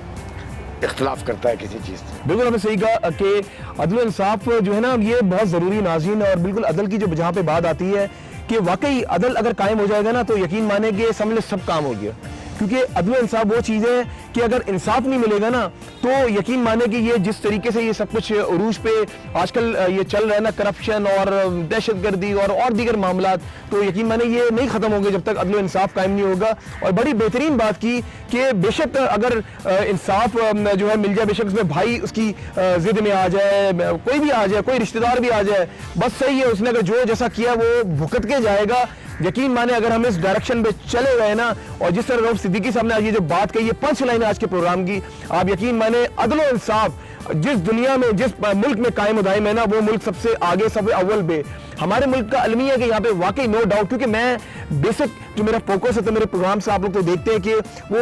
اختلاف کرتا ہے کسی چیز سے. بالکل ہمیں صحیح کہا کہ عدل و انصاف جو ہے نا یہ بہت ضروری ناظرین. اور بالکل عدل کی جو جہاں پہ بات آتی ہے کہ واقعی عدل اگر قائم ہو جائے گا نا تو یقین مانے کہ سمجھ لے سب کام ہو گیا. کیونکہ عدل و انصاف وہ چیز ہے کہ اگر انصاف نہیں ملے گا نا تو یقین مانے کہ یہ جس طریقے سے یہ سب کچھ عروج پہ آج کل یہ چل رہا ہے نا، کرپشن اور دہشت گردی اور دیگر معاملات، تو یقین مانے یہ نہیں ختم ہوں گے جب تک عدل و انصاف قائم نہیں ہوگا. اور بڑی بہترین بات کی کہ بے شک اگر انصاف جو ہے مل جائے، بے شک اس میں بھائی اس کی ضد میں آ جائے، کوئی بھی آ جائے، کوئی رشتہ دار بھی آ جائے، بس صحیح ہے، اس نے اگر جو جیسا کیا وہ بھگت کے جائے گا. یقین مانے اگر ہم اس ڈائریکشن پہ چلے گئے نا، اور جس طرح رؤف صدیقی صاحب نے آج یہ جو بات کہی ہے، 5 لائن آج کے پروگرام کی، آپ یقین مانے عدل و انصاف جس دنیا میں جس ملک میں قائم و دائم ہے نا، وہ ملک سب سے آگے، سب اول پہ. ہمارے ملک کا المیہ ہے کہ یہاں پہ واقعی نو ڈاؤٹ، کیونکہ میں بیسک جو میرا فوکس ہے تو میرے پروگرام سے آپ لوگ تو دیکھتے ہیں کہ وہ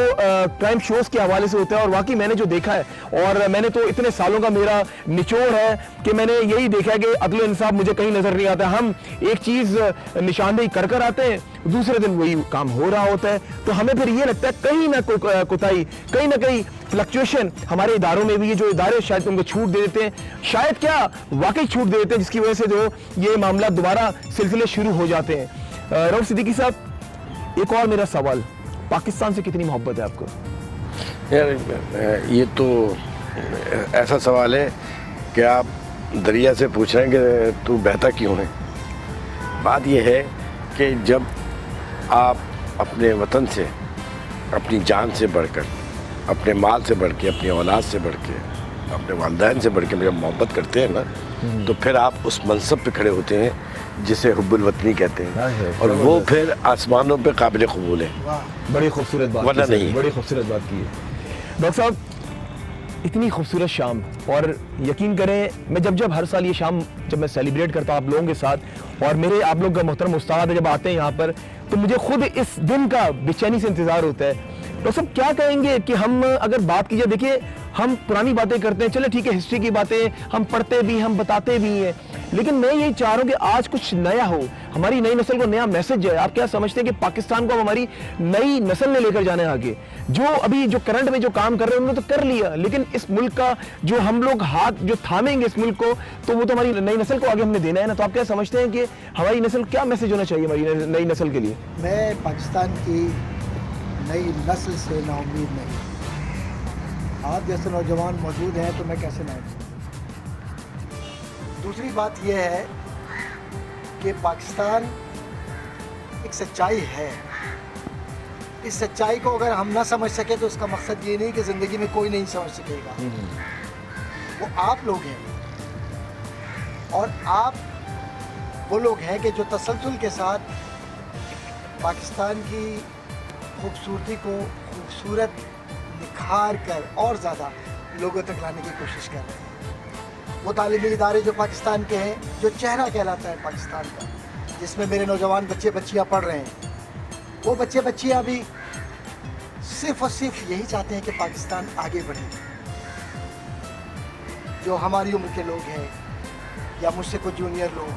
کرائم شوز کے حوالے سے ہوتا ہے. اور واقعی میں نے جو دیکھا ہے، اور میں نے تو اتنے سالوں کا میرا نچوڑ ہے کہ میں نے یہی دیکھا ہے کہ عدل و انصاف مجھے کہیں نظر نہیں آتا. ہم ایک چیز نشاندہی کر آتے ہیں، دوسرے دن وہی کام ہو رہا ہوتا ہے. تو ہمیں پھر یہ لگتا ہے کہیں نہ کوتاہی، کہیں نہ کہیں فلکچویشن ہمارے اداروں میں بھی ہے. جو ادارے شاید ان کو چھوٹ دے دیتے ہیں، شاید کیا واقعی چھوٹ دے دیتے ہیں، جس کی وجہ سے جو یہ معاملات دوبارہ سلسلے شروع ہو جاتے ہیں. رؤف صدیقی صاحب، ایک اور میرا سوال، پاکستان سے کتنی محبت ہے آپ کو؟ یار یہ تو ایسا سوال ہے کہ آپ دریا سے پوچھ رہے ہیں کہ تو بہتا کیوں ہے. بات یہ ہے کہ جب آپ اپنے وطن سے، اپنی جان سے بڑھ کر، اپنے مال سے بڑھ کے، اپنی اولاد سے بڑھ کے، اپنے والدین سے بڑھ کے جب محبت کرتے ہیں نا، تو پھر آپ اس منصب پہ کھڑے ہوتے ہیں جسے حب الوطنی کہتے ہیں، اور وہ پھر آسمانوں پہ قابل قبول ہے. بڑی خوبصورت بات، ورنہ نہیں. بڑی خوبصورت بات کی ہے ڈاکٹر صاحب. اتنی خوبصورت شام، اور یقین کریں میں جب ہر سال یہ شام جب میں سیلیبریٹ کرتا ہوں آپ لوگوں کے ساتھ، اور میرے آپ لوگ کا محترم استاد جب آتے ہیں یہاں پر، تو مجھے خود اس دن کا بے چینی سے انتظار ہوتا ہے. ڈاکٹر صاحب کیا کہیں گے کہ ہم اگر بات کی جائے، دیکھیے ہم پرانی باتیں کرتے ہیں، چلے ٹھیک ہے، ہسٹری کی باتیں ہم پڑھتے بھی، ہم بتاتے بھی ہیں، لیکن میں یہی چاہ رہا ہوں کہ آج کچھ نیا ہو، ہماری نئی نسل کو نیا میسج ہے. آپ کیا سمجھتے ہیں کہ پاکستان کو ہماری نئی نسل نے لے کر جانا ہے آگے؟ جو ابھی جو کرنٹ میں جو کام کر رہے ہیں انہوں نے تو کر لیا، لیکن اس ملک کا جو ہم لوگ ہاتھ جو تھامیں گے اس ملک کو، تو وہ تو ہماری نئی نسل کو آگے ہم نے دینا ہے نا. تو آپ کیا سمجھتے ہیں کہ ہماری نسل کیا میسج ہونا چاہیے ہماری نئی نسل کے لیے؟ میں پاکستان کی نئی نسل سے نا امید نہیں. آپ جیسے نوجوان موجود ہیں تو میں کیسے نہ ہوں. دوسری بات یہ ہے کہ پاکستان ایک سچائی ہے. اس سچائی کو اگر ہم نہ سمجھ سکے تو اس کا مقصد یہ نہیں کہ زندگی میں کوئی نہیں سمجھ سکے گا. وہ آپ لوگ ہیں، اور آپ وہ لوگ ہیں کہ جو تسلسل کے ساتھ پاکستان کی खूबसूरती को खूबसूरत निखार कर और ज़्यादा लोगों तक लाने की कोशिश कर रहे हैं। वो तालीमी इदारे जो पाकिस्तान के हैं, जो चेहरा कहलाता है पाकिस्तान का, जिसमें मेरे नौजवान बच्चे बच्चियाँ पढ़ रहे हैं, वो बच्चे बच्चियाँ भी सिर्फ़ और सिर्फ यही चाहते हैं कि पाकिस्तान आगे बढ़े। जो हमारी उम्र के लोग हैं या मुझसे कुछ जूनियर लोग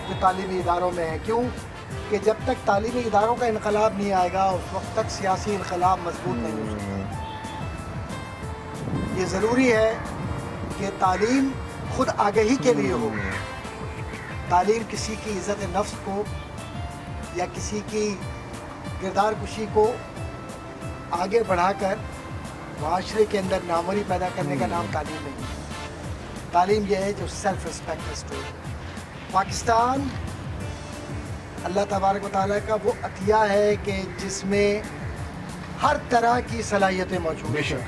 जो तालीमी इदारों में हैं, क्यों कि जब तक तालीमी इदारों का इनकलाब नहीं आएगा उस वक्त तक सियासी इनकलाब मजबूत नहीं हो सकता। ये ज़रूरी है कि तालीम खुद आगही के लिए हो। तालीम किसी की इज़्ज़त नफ्स को या किसी की किरदार कुशी को आगे बढ़ाकर माशरे के अंदर नामवरी पैदा करने का नाम तालीम नहीं है। तालीम यह है जो सेल्फ रिस्पेक्ट रिस्टोर। पाकिस्तान अल्लाह तबारक व तआला का वो अतिया है कि जिसमें हर तरह की सलाहियतें मौजूद हैं।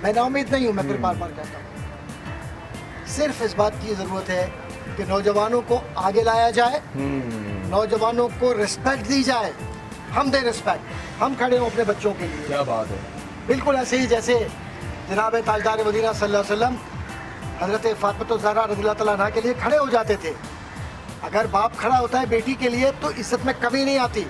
मैं नाउम्मीद नहीं हूँ, मैं फिर बार बार कहता हूँ। सिर्फ इस बात की ज़रूरत है कि नौजवानों को आगे लाया जाए, नौजवानों को रिस्पेक्ट दी जाए। हम दें रिस्पेक्ट, हम खड़े हों अपने बच्चों के लिए। क्या बात है। बिल्कुल ऐसे ही जैसे जनाब ताजदार मदीना सल्लल्लाहु अलैहि वसल्लम हज़रत फ़ातिमा ज़हरा रज़ियल्लाहु तआला अन्हा के लिए खड़े हो जाते थे। अगर बाप खड़ा होता है बेटी के लिए तो इज़्ज़त में कमी नहीं आती,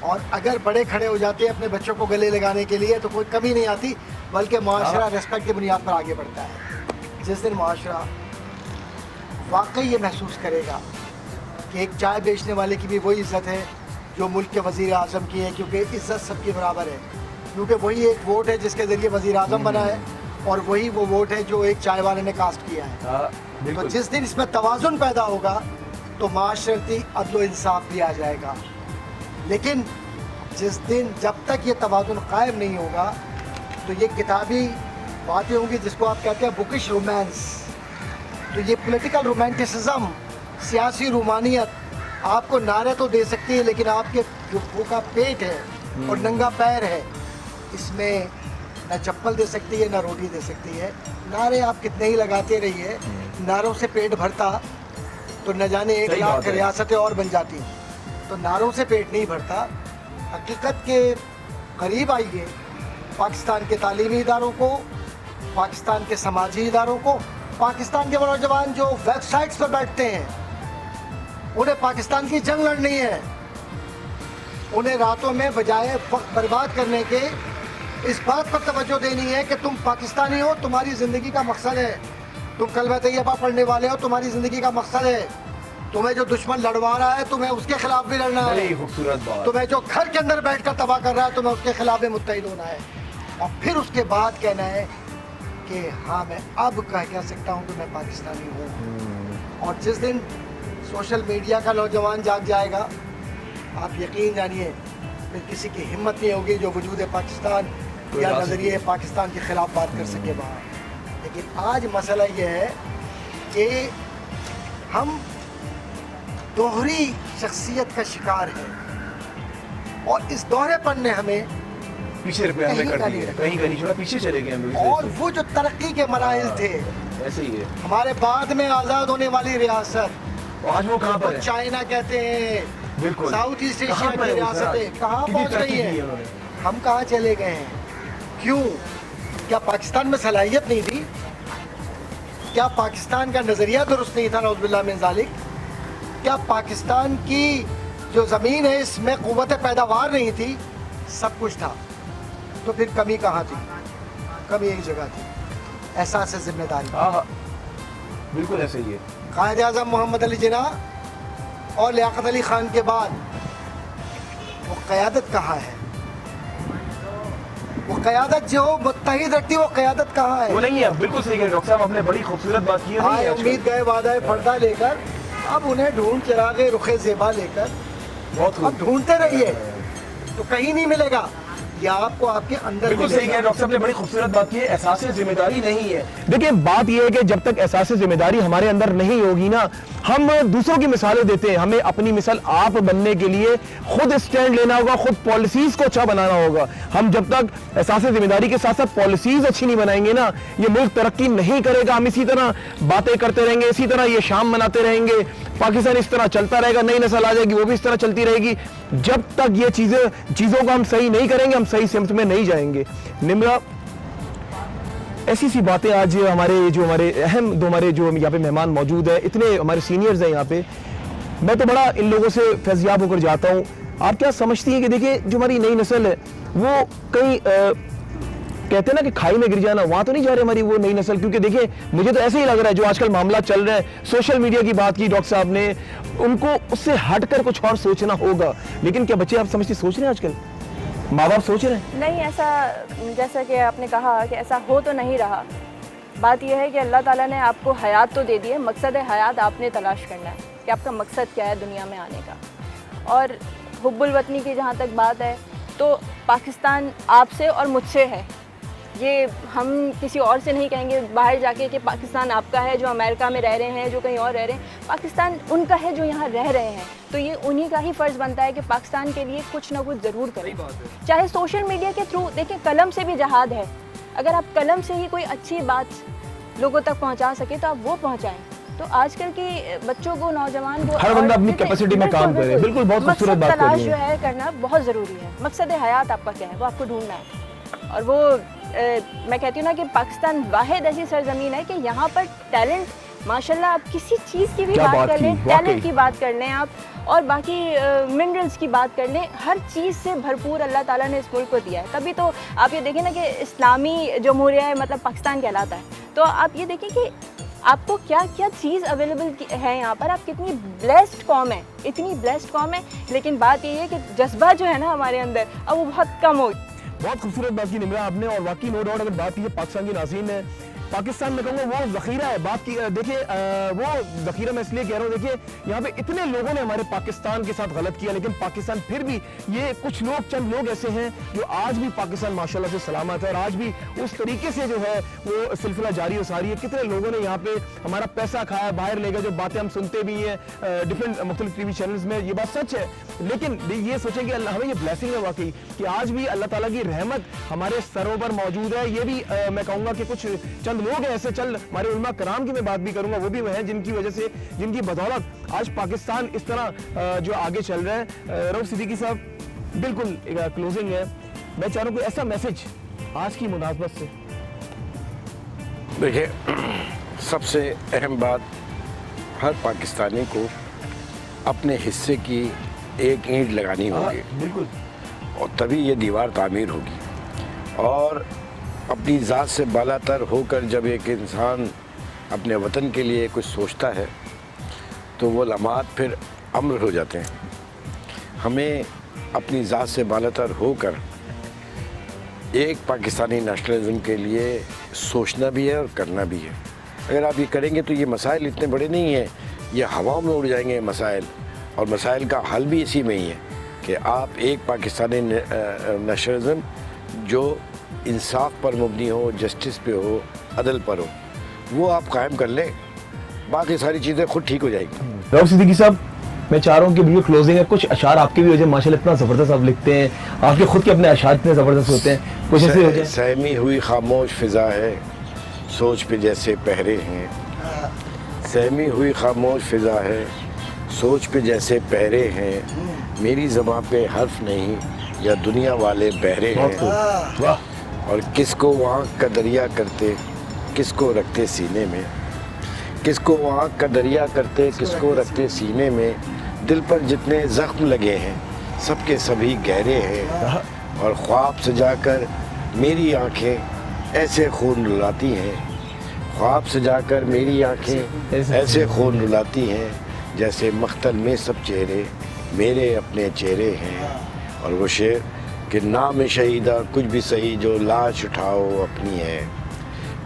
और अगर बड़े खड़े हो जाते हैं अपने बच्चों को गले लगाने के लिए तो कोई कमी नहीं आती, बल्कि मुआशरा रिस्पेक्ट की बुनियाद पर आगे बढ़ता है। जिस दिन मुआशरा वाकई ये महसूस करेगा कि एक चाय बेचने वाले की भी वही इज़्ज़त है जो मुल्क के वज़ीर आज़म की है, क्योंकि इज़्ज़त सबकी बराबर है, क्योंकि वही एक वोट है जिसके ज़रिए वज़ीर आज़म बना है, और वही वो वोट है जो एक चाय वाले ने कास्ट किया है। तो जिस दिन इसमें तवाज़ुन पैदा होगा तो माशरती अदल व इंसाफ भी आ जाएगा। लेकिन जिस दिन जब तक ये तवाज़ुन कायम नहीं होगा तो ये किताबी बातें होंगी जिसको आप कहते हैं बुकिश रोमांस। तो ये पॉलिटिकल रोमांटिसिज्म, सियासी रोमानियत आपको नारे तो दे सकती है, लेकिन आपके जो भूखा पेट है और नंगा पैर है, इसमें ना चप्पल दे सकती है ना रोटी दे सकती है। नारे आप कितने ही लगाते रहिए, नारों से पेट भरता तो न जाने 1 लाख रियासतें और बन जाती। तो नारों से पेट नहीं भरता। हकीकत के करीब आइए पाकिस्तान के तालीमी इदारों को, पाकिस्तान के समाजी इदारों को। पाकिस्तान के नौजवान जो वेबसाइट्स पर बैठते हैं, उन्हें पाकिस्तान की जंग लड़नी है। उन्हें रातों में बजाय वक्त बर्बाद करने के इस बात पर तवज्जो देनी है कि तुम पाकिस्तानी हो, तुम्हारी ज़िंदगी का मकसद है। तुम कलमा तैयबा पढ़ने वाले हो, तुम्हारी ज़िंदगी का मकसद है। तुम्हें जो दुश्मन लड़वा रहा है तुम्हें उसके खिलाफ भी लड़ना है। खूबसूरत बात। तुम्हें जो घर के अंदर बैठकर तबाह कर रहा है तुम्हें उसके खिलाफ भी मुत्तहिद होना है, और फिर उसके बाद कहना है कि हाँ मैं अब कह सकता हूँ कि मैं पाकिस्तानी हूँ। और जिस दिन सोशल मीडिया का नौजवान जाग जाएगा, आप यकीन जानिए फिर किसी की हिम्मत नहीं होगी जो वजूद पाकिस्तान या नज़रिए पाकिस्तान के ख़िलाफ़ बात कर सके बाहर। लेकिन आज मसला ये है कि हम दोहरी शख्सियत का शिकार है, और इस दोहरेपन ने हमें पीछे हमें कर दिया, कहीं कहीं थोड़ा पीछे चले गए हम। और वो जो तरक्की के मराहिल थे, ऐसे ही है हमारे बाद में आज़ाद होने वाली रियासत, आज वो कहाँ पर है? चाइना कहते हैं, बिल्कुल साउथ ईस्ट एशिया कहाँ की पर है वो रियासतें सारा? कहाँ कितनी पहुँच रही तरक्की की है हैं, उन्होंने? हम कहाँ चले गए हैं? क्यों? क्या पाकिस्तान में सलाहियत नहीं थी? क्या पाकिस्तान का नज़रिया दुरुस्त नहीं था? नौज़ुबिल्लाह मिन ज़ालिक। क्या पाकिस्तान की जो ज़मीन है इसमें क़ुव्वत पैदावार नहीं थी? सब कुछ था। तो फिर कमी कहाँ थी? कमी एक जगह थी, एहसास ज़िम्मेदारी। हाँ बिल्कुल ऐसे ही है। कायद आज़म मोहम्मद अली जिन्नाह और लियाकत अली ख़ान के बाद वो क़यादत कहाँ है? वो क़यादत जो मुत्तहिद रखती वो क़यादत कहाँ है? वो नहीं है। बिल्कुल सही है डॉक्टर साहब, आपने बड़ी खूबसूरत बात की है। आए उम्मीद गए वादा पर्दा लेकर, अब उन्हें ढूंढ चिरागे रुखे ज़ेबा लेकर बहुत अब ढूंढते रहिए तो कहीं नहीं मिलेगा। या आपको आपके अंदर बिल्कुल सही कह डॉक्टर साहब ने, बड़ी खूबसूरत बात की है, एहसास जिम्मेदारी नहीं है। देखिए बात यह है कि जब तक एहसास जिम्मेदारी हमारे अंदर नहीं होगी ना, हम दूसरों की मिसालें देते हैं, हमें अपनी मिसाल आप बनने के लिए खुद स्टैंड लेना होगा, खुद पॉलिसीज को अच्छा बनाना होगा। हम जब तक एहसास जिम्मेदारी के साथ साथ पॉलिसीज अच्छी नहीं बनाएंगे ना, ये मुल्क तरक्की नहीं करेगा। हम इसी तरह बातें करते रहेंगे, इसी तरह ये शाम मनाते रहेंगे, पाकिस्तान इस तरह चलता रहेगा, नई नस्ल आ जाएगी वो भी इस तरह चलती रहेगी। जब तक ये चीजों को हम सही नहीं करेंगे, हम सही सिमत में नहीं जाएंगे। निम्रा, ऐसी सी बातें आज हमारे अहम दो हमारे जो यहाँ पे मेहमान मौजूद है, इतने हमारे सीनियर्स हैं यहाँ पे, मैं तो बड़ा इन लोगों से फैज़याब होकर जाता हूँ। आप क्या समझती हैं कि देखिए जो हमारी नई नस्ल है वो कहीं कहते हैं ना कि खाई में गिर जाना, वहां तो नहीं जा रही हमारी वो नई नस्ल? क्योंकि देखिए मुझे तो ऐसे ही लग रहा है जो आजकल मामला चल रहा है, सोशल मीडिया की बात की डॉक्टर साहब ने, उनको उससे हटकर कुछ और सोचना होगा। लेकिन क्या बच्चे आप समझते सोच रहे हैं आजकल, माँ बाप सोच रहे हैं? नहीं, ऐसा जैसा कि आपने कहा कि ऐसा हो तो नहीं रहा। बात यह है कि अल्लाह ताला ने आपको हयात तो दे दी है, मकसद हयात आपने तलाश करना है कि आपका मकसद क्या है दुनिया में आने का। और हुब्बुल वतनी की जहाँ तक बात है तो पाकिस्तान आपसे और मुझसे है, ये हम किसी और से नहीं कहेंगे बाहर जाके कि पाकिस्तान आपका है जो अमेरिका में रह रहे हैं, जो कहीं और रह रहे हैं। पाकिस्तान उनका है जो यहाँ रह रहे हैं, तो ये उन्हीं का ही फ़र्ज़ बनता है कि पाकिस्तान के लिए कुछ ना कुछ ज़रूर करें। चाहे सोशल मीडिया के थ्रू, देखिए कलम से भी जहाद है, अगर आप कलम से ही कोई अच्छी बात लोगों तक पहुँचा सके तो आप वो पहुँचाएँ। तो आजकल के बच्चों को, नौजवान को, हर बंदा अपनी कैपेसिटी में काम करे। बिल्कुल, बहुत खूबसूरत बात तलाश जो है करना बहुत ज़रूरी है। मकसद हयात आपका क्या है वो आपको ढूंढना है। और वो मैं कहती हूँ ना कि पाकिस्तान वाहिद ऐसी सरजमीन है कि यहाँ पर टैलेंट माशाल्लाह, आप किसी चीज़ की भी बात कर लें, टैलेंट की बात कर लें आप, और बाकी मिनरल्स की बात कर लें, हर चीज़ से भरपूर अल्लाह ताला ने इस मुल्क को दिया है। तभी तो आप ये देखें ना कि इस्लामी जमहूरिया है, मतलब पाकिस्तान कहलाता है। तो आप ये देखें कि आपको क्या क्या चीज़ अवेलेबल है यहाँ पर, आप कितनी ब्लेस्ड कौम है, इतनी ब्लेस्ड कौम है। लेकिन बात ये है कि जज्बा जो है ना हमारे अंदर, अब वो बहुत कम हो। बहुत खूबसूरत बात की निम्रा आपने, और वाकई नो डाउट अगर बात की पाकिस्तान की नाज़रीन है, पाकिस्तान में कहूँगा वो ज़ख़ीरा है बात की। देखिए वो ज़ख़ीरा मैं इसलिए कह रहा हूँ, देखिए यहाँ पे इतने लोगों ने हमारे पाकिस्तान के साथ गलत किया, लेकिन पाकिस्तान फिर भी, ये कुछ लोग, चंद लोग ऐसे हैं जो आज भी पाकिस्तान माशाल्लाह से सलामत है, और आज भी उस तरीके से जो है वो सिलसिला जारी हो सारी है। कितने लोगों ने यहाँ पे हमारा पैसा खाया, बाहर ले गए, जो बातें हम सुनते भी हैं डिफरेंट मुख्तलिफ टीवी चैनल्स में, ये बात सच है। लेकिन ये सोचें कि हमें ये ब्लेसिंग है वाकई कि आज भी अल्लाह ताला की रहमत हमारे सरों पर मौजूद है। ये भी मैं कहूँगा कि कुछ चंद लोग हैं ऐसे, चल हमारे उलमा कराम की मैं बात भी करूंगा, वो भी हैं जिनकी वजह से, जिनकी बदौलत आज पाकिस्तान इस तरह जो आगे चल रहा है। रऊफ सिद्दीकी साहब, बिल्कुल क्लोजिंग है, मैं चाह रहा हूँ कोई ऐसा मैसेज आज की मुनासबत से। देखिए, सबसे अहम बात, हर पाकिस्तानी को अपने हिस्से की एक ईंट लगानी होगी, बिल्कुल, और तभी ये दीवार तामीर होगी। और अपनी ज़ात से बालातर होकर जब एक इंसान अपने वतन के लिए कुछ सोचता है तो वो लम्हात फिर अम्र हो जाते हैं। हमें अपनी ज़ात से बालातर होकर एक पाकिस्तानी नेशनलिज्म के लिए सोचना भी है और करना भी है। अगर आप ये करेंगे तो ये मसाइल इतने बड़े नहीं हैं, ये हवाओं में उड़ जाएंगे मसाइल, और मसाइल का हल भी इसी में ही है कि आप एक पाकिस्तानी नेशनलिज्म जो इंसाफ पर मुबनी हो, जस्टिस पे हो, अदल पर हो, वो आप कायम कर लें, बाकी सारी चीज़ें खुद ठीक हो जाएंगी। रऊफ सिद्दीकी साहब, मैं चाह रहा हूँ कि बिल्कुल क्लोजिंग है, कुछ अशार आपके भी हो जाए, माशाल्लाह इतना ज़बरदस्त आप लिखते हैं, आपके खुद के अपने अशार इतने ज़बरदस्त होते हैं, कुछ ऐसे हो जाए। सहमी हुई खामोश फिजा है, सोच पे जैसे पहरे हैं, सहमी हुई खामोश फिजा है, सोच पे जैसे पहरे हैं, मेरी ज़बां पे हर्फ नहीं या दुनिया वाले बहरे हैं, वाह, और किसको आँख का दरिया करते, किसको रखते सीने में, किसको आँख का दरिया करते, किसको रखते सीने में, दिल पर जितने ज़ख्म लगे हैं सबके सभी गहरे हैं, और ख्वाब सजाकर मेरी आँखें ऐसे खून रुलाती हैं, ख्वाब सजाकर मेरी आँखें ऐसे खून रुलाती हैं, जैसे मख्तल में सब चेहरे मेरे अपने चेहरे हैं। और वो शेर कि नाम शहीदा कुछ भी सही जो लाश उठाओ अपनी है,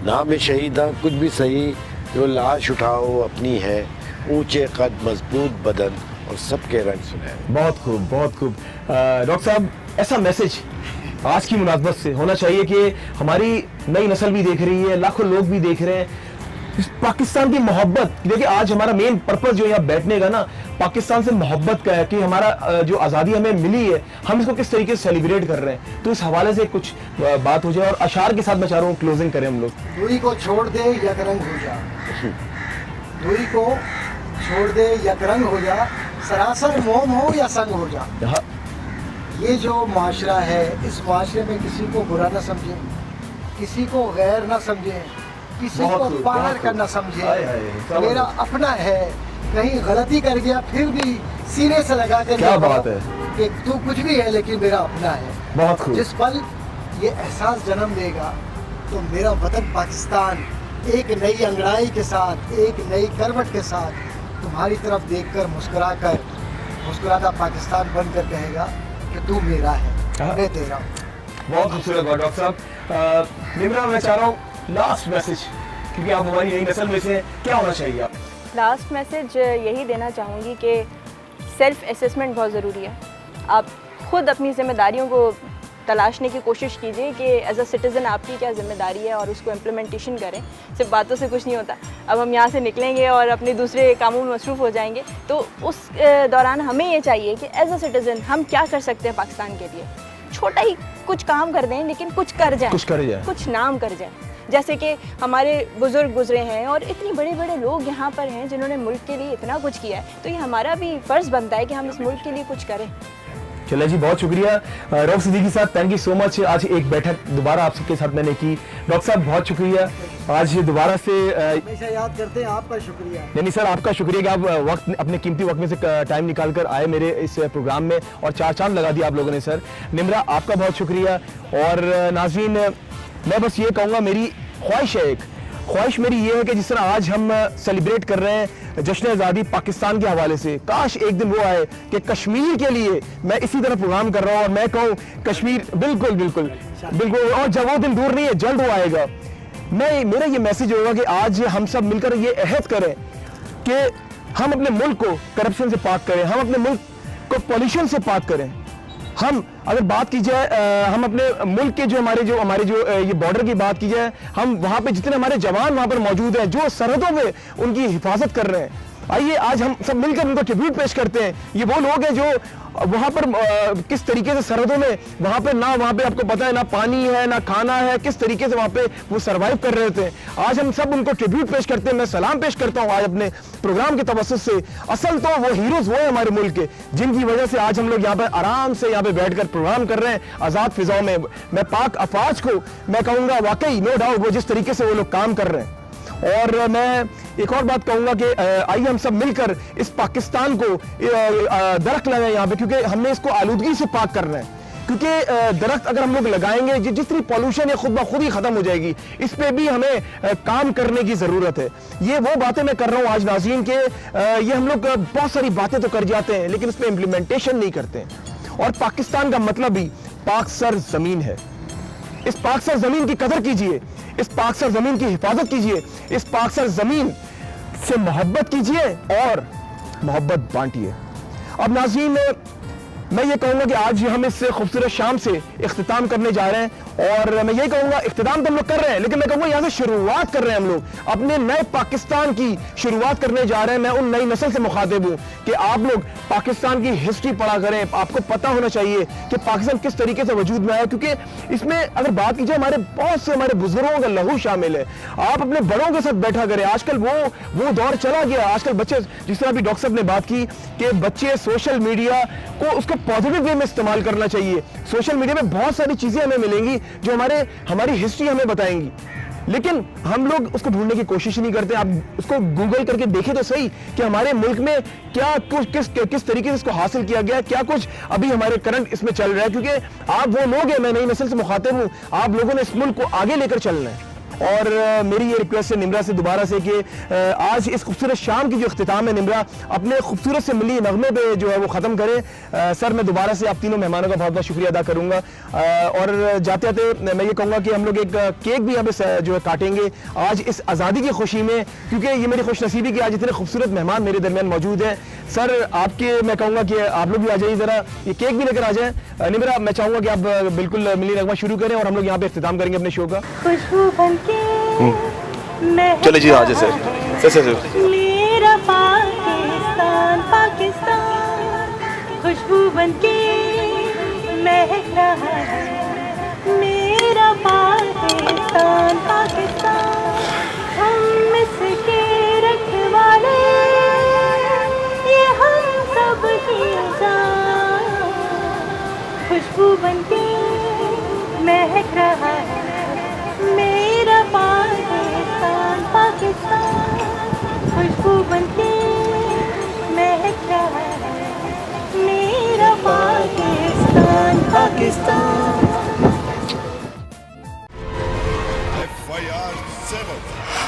नाम शहीदा कुछ भी सही जो लाश उठाओ अपनी है, ऊंचे कद मजबूत बदन और सबके रंग सुनहरे। बहुत खूब, बहुत खूब। डॉक्टर साहब, ऐसा मैसेज आज की मुनासबत से होना चाहिए कि हमारी नई नस्ल भी देख रही है, लाखों लोग भी देख रहे हैं, इस पाकिस्तान की मोहब्बत। देखिए आज हमारा मेन पर्पस जो यहाँ बैठने का ना पाकिस्तान से मोहब्बत का है कि हमारा जो आज़ादी हमें मिली है हम इसको किस तरीके से सेलिब्रेट कर रहे हैं। तो इस हवाले से कुछ बात हो जाए और अशार के साथ मैं चाह रहा हूँ क्लोजिंग करें हम लोग। दूरी को छोड़ दे यकरंग हो जा, दूरी को छोड़ दे यकरंग हो जा, सरासर मोम हो या संग हो जा। हाँ, ये जो माशरा है इस माशरे में किसी को बुरा ना समझें, किसी को गैर ना समझें, किसी बहुत को खूब, पार बहुत करना खूब। समझे। हाय, हाय, समझ मेरा गया। अपना है, कहीं गलती कर गया फिर भी सीने से लगा कर क्या देखो बात है। कि तू कुछ भी है लेकिन मेरा अपना है। बहुत खूब। जिस पल ये एहसास जन्म देगा तो मेरा वतन पाकिस्तान एक नई अंगड़ाई के साथ, एक नई करवट के साथ तुम्हारी तरफ देखकर मुस्कुराता पाकिस्तान बनकर कहेगा कि तू मेरा है, हाँ। मैं तेरा हूँ। बहुत खूबसूरत बात डॉक्टर साहब। निम्रा मैं चाह रहा हूँ लास्ट मैसेज, क्योंकि आप हमारी नई नस्ल में से हैं, क्या होना चाहिए आप? लास्ट मैसेज यही देना चाहूँगी कि सेल्फ असेसमेंट बहुत ज़रूरी है। आप खुद अपनी ज़िम्मेदारियों को तलाशने की कोशिश कीजिए कि एज अ सिटीज़न आपकी क्या ज़िम्मेदारी है और उसको इम्प्लीमेंटेशन करें। सिर्फ बातों से कुछ नहीं होता। अब हम यहाँ से निकलेंगे और अपने दूसरे कामों में मसरूफ़ हो जाएंगे, तो उस दौरान हमें ये चाहिए कि एज अ सिटीज़न हम क्या कर सकते हैं पाकिस्तान के लिए। छोटा ही कुछ काम कर दें लेकिन कुछ कर जाएं, कुछ नाम कर जाएं। जैसे कि हमारे बुज़ुर्ग गुजरे हैं और इतने बड़े बड़े लोग यहाँ पर हैं जिन्होंने मुल्क के लिए इतना कुछ किया है, तो ये हमारा भी फ़र्ज़ बनता है कि हम इस मुल्क के लिए कुछ करें। चलिए जी, बहुत शुक्रिया रऊफ सिद्दीकी साहब, थैंक यू सो मच। आज एक बैठक दोबारा आप सबके साथ मैंने की। डॉक्टर साहब बहुत शुक्रिया, आज दोबारा से हमेशा याद करते हैं, आपका शुक्रिया। नहीं सर, आपका शुक्रिया कि आप वक्त अपने कीमती वक्त में से टाइम निकाल कर आए मेरे इस प्रोग्राम में और चार चांद लगा दिया आप लोगों ने सर। निम्रा आपका बहुत शुक्रिया। और नाज़रीन मैं बस ये कहूँगा, मेरी ख्वाहिश है, एक ख्वाहिश मेरी ये है कि जिस तरह आज हम सेलिब्रेट कर रहे हैं जश्न आज़ादी पाकिस्तान के हवाले से, काश एक दिन वो आए कि कश्मीर के लिए मैं इसी तरह प्रोग्राम कर रहा हूँ और मैं कहूँ कश्मीर बिल्कुल बिल्कुल बिल्कुल, और जब वो दिन दूर नहीं है, जल्द वो आएगा। मेरा ये मैसेज होगा कि आज हम सब मिलकर ये अहद करें कि हम अपने मुल्क को करप्शन से पाक करें, हम अपने मुल्क को पॉल्यूशन से पाक करें। हम अगर बात की जाए हम अपने मुल्क के जो हमारे जो ये बॉर्डर की बात की जाए, हम वहाँ पे जितने हमारे जवान वहाँ पर मौजूद हैं जो सरहदों में उनकी हिफाजत कर रहे हैं, आइए आज हम सब मिलकर उनको ट्रिब्यूट पेश करते हैं। ये वो लोग हैं जो वहाँ पर किस तरीके से सरहदों में वहाँ पे आपको पता है ना पानी है ना खाना है, किस तरीके से वहाँ पे वो सरवाइव कर रहे थे। आज हम सब उनको ट्रिब्यूट पेश करते हैं। मैं सलाम पेश करता हूँ आज अपने प्रोग्राम के तवज्जुह से। असल तो वो हीरोज वो है हमारे मुल्क के, जिनकी वजह से आज हम लोग यहाँ पर आराम से यहाँ पे बैठकर प्रोग्राम कर रहे हैं आज़ाद फिजाओं में। मैं पाक अफवाज को मैं कहूँगा वाकई नो डाउट वो जिस तरीके से वो लोग काम कर रहे हैं। और मैं एक और बात कहूँगा कि आइए हम सब मिलकर इस पाकिस्तान को दरख्त लगाएं यहाँ पे, क्योंकि हमने इसको आलूदगी से पाक करना है। क्योंकि दरख्त अगर हम लोग लगाएंगे, जितनी पॉल्यूशन है खुद ब खुद ही खत्म हो जाएगी। इस पे भी हमें काम करने की ज़रूरत है। ये वो बातें मैं कर रहा हूँ आज नाज़रीन के, ये हम लोग बहुत सारी बातें तो कर जाते हैं लेकिन इस पर इम्प्लीमेंटेशन नहीं करते हैं। और पाकिस्तान का मतलब ही पाक सर ज़मीन है। इस पाक सर ज़मीन की कदर कीजिए, इस पाक सर ज़मीन की हिफाजत कीजिए, इस पाक सर ज़मीन से मोहब्बत कीजिए और मोहब्बत बांटिए। अब नाज़रीन मैं ये कहूँगा कि आज हम इस खूबसूरत शाम से इख्तिताम करने जा रहे हैं। और मैं ये कहूँगा इख्तिताम तो हम लोग कर रहे हैं, लेकिन मैं कहूँगा यहाँ से शुरुआत कर रहे हैं। हम लोग अपने नए पाकिस्तान की शुरुआत करने जा रहे हैं। मैं उन नई नस्ल से मुखातिब हूँ कि आप लोग पाकिस्तान की हिस्ट्री पढ़ा करें। आपको पता होना चाहिए कि पाकिस्तान किस तरीके से वजूद में आया, क्योंकि इसमें अगर बात की जाए हमारे बहुत से हमारे बुजुर्गों का लहू शामिल है। आप अपने बड़ों के साथ बैठा करें। आजकल वो दौर चला गया। आजकल बच्चे, जिस तरह भी डॉक्टर साहब ने बात की कि बच्चे सोशल मीडिया को उसको पॉजिटिव वे में इस्तेमाल करना चाहिए। सोशल मीडिया में बहुत सारी चीजें हमें मिलेंगी जो हमारी हिस्ट्री हमें बताएंगी, लेकिन हम लोग उसको ढूंढने की कोशिश नहीं करते। आप उसको गूगल करके देखें तो सही कि हमारे मुल्क में क्या कुछ किस तरीके से इसको हासिल किया गया, क्या कुछ अभी हमारे करंट इसमें चल रहा है। क्योंकि आप वो लोग हैं, मैं नई नस्ल से मुखातिब हूं, आप लोगों ने इस मुल्क को आगे लेकर चलना है। और मेरी ये रिक्वेस्ट है निम्रा से दोबारा से कि आज इस खूबसूरत शाम की जो इख्तिताम है, निम्रा अपने खूबसूरत से मिली नगमे पे जो है वो ख़त्म करें। सर मैं दोबारा से आप तीनों मेहमानों का बहुत बहुत शुक्रिया अदा करूँगा। और जाते जाते मैं ये कहूँगा कि हम लोग एक केक भी यहाँ पे जो है काटेंगे आज इस आज़ादी की खुशी में, क्योंकि ये मेरी खुशनसीबी कि आज इतने खूबसूरत मेहमान मेरे दरमियान मौजूद हैं। सर आपके मैं कहूँगा कि आप लोग भी आ जाइए, ज़रा ये केक भी लेकर आ जाएँ। निमिरा, मैं चाहूंगा कि आप बिल्कुल मिली नगमा शुरू करें और हम लोग यहाँ पे इख्तिताम करेंगे अपने शो का। खुशबू बनके चले जी, हाँ जी सर, सर मेरा पाकिस्तान पाकिस्तान, खुशबू बनके महक रहा है मेरा पाकिस्तान पाकिस्तान। हम इसके रखवाले, ये हम सब की जान, खुशबू बनके महक रहा है मेरा पाकिस्तान पाकिस्तान, खुशबू बनके महक रहा है मेरा पाकिस्तान पाकिस्तान। FIR 7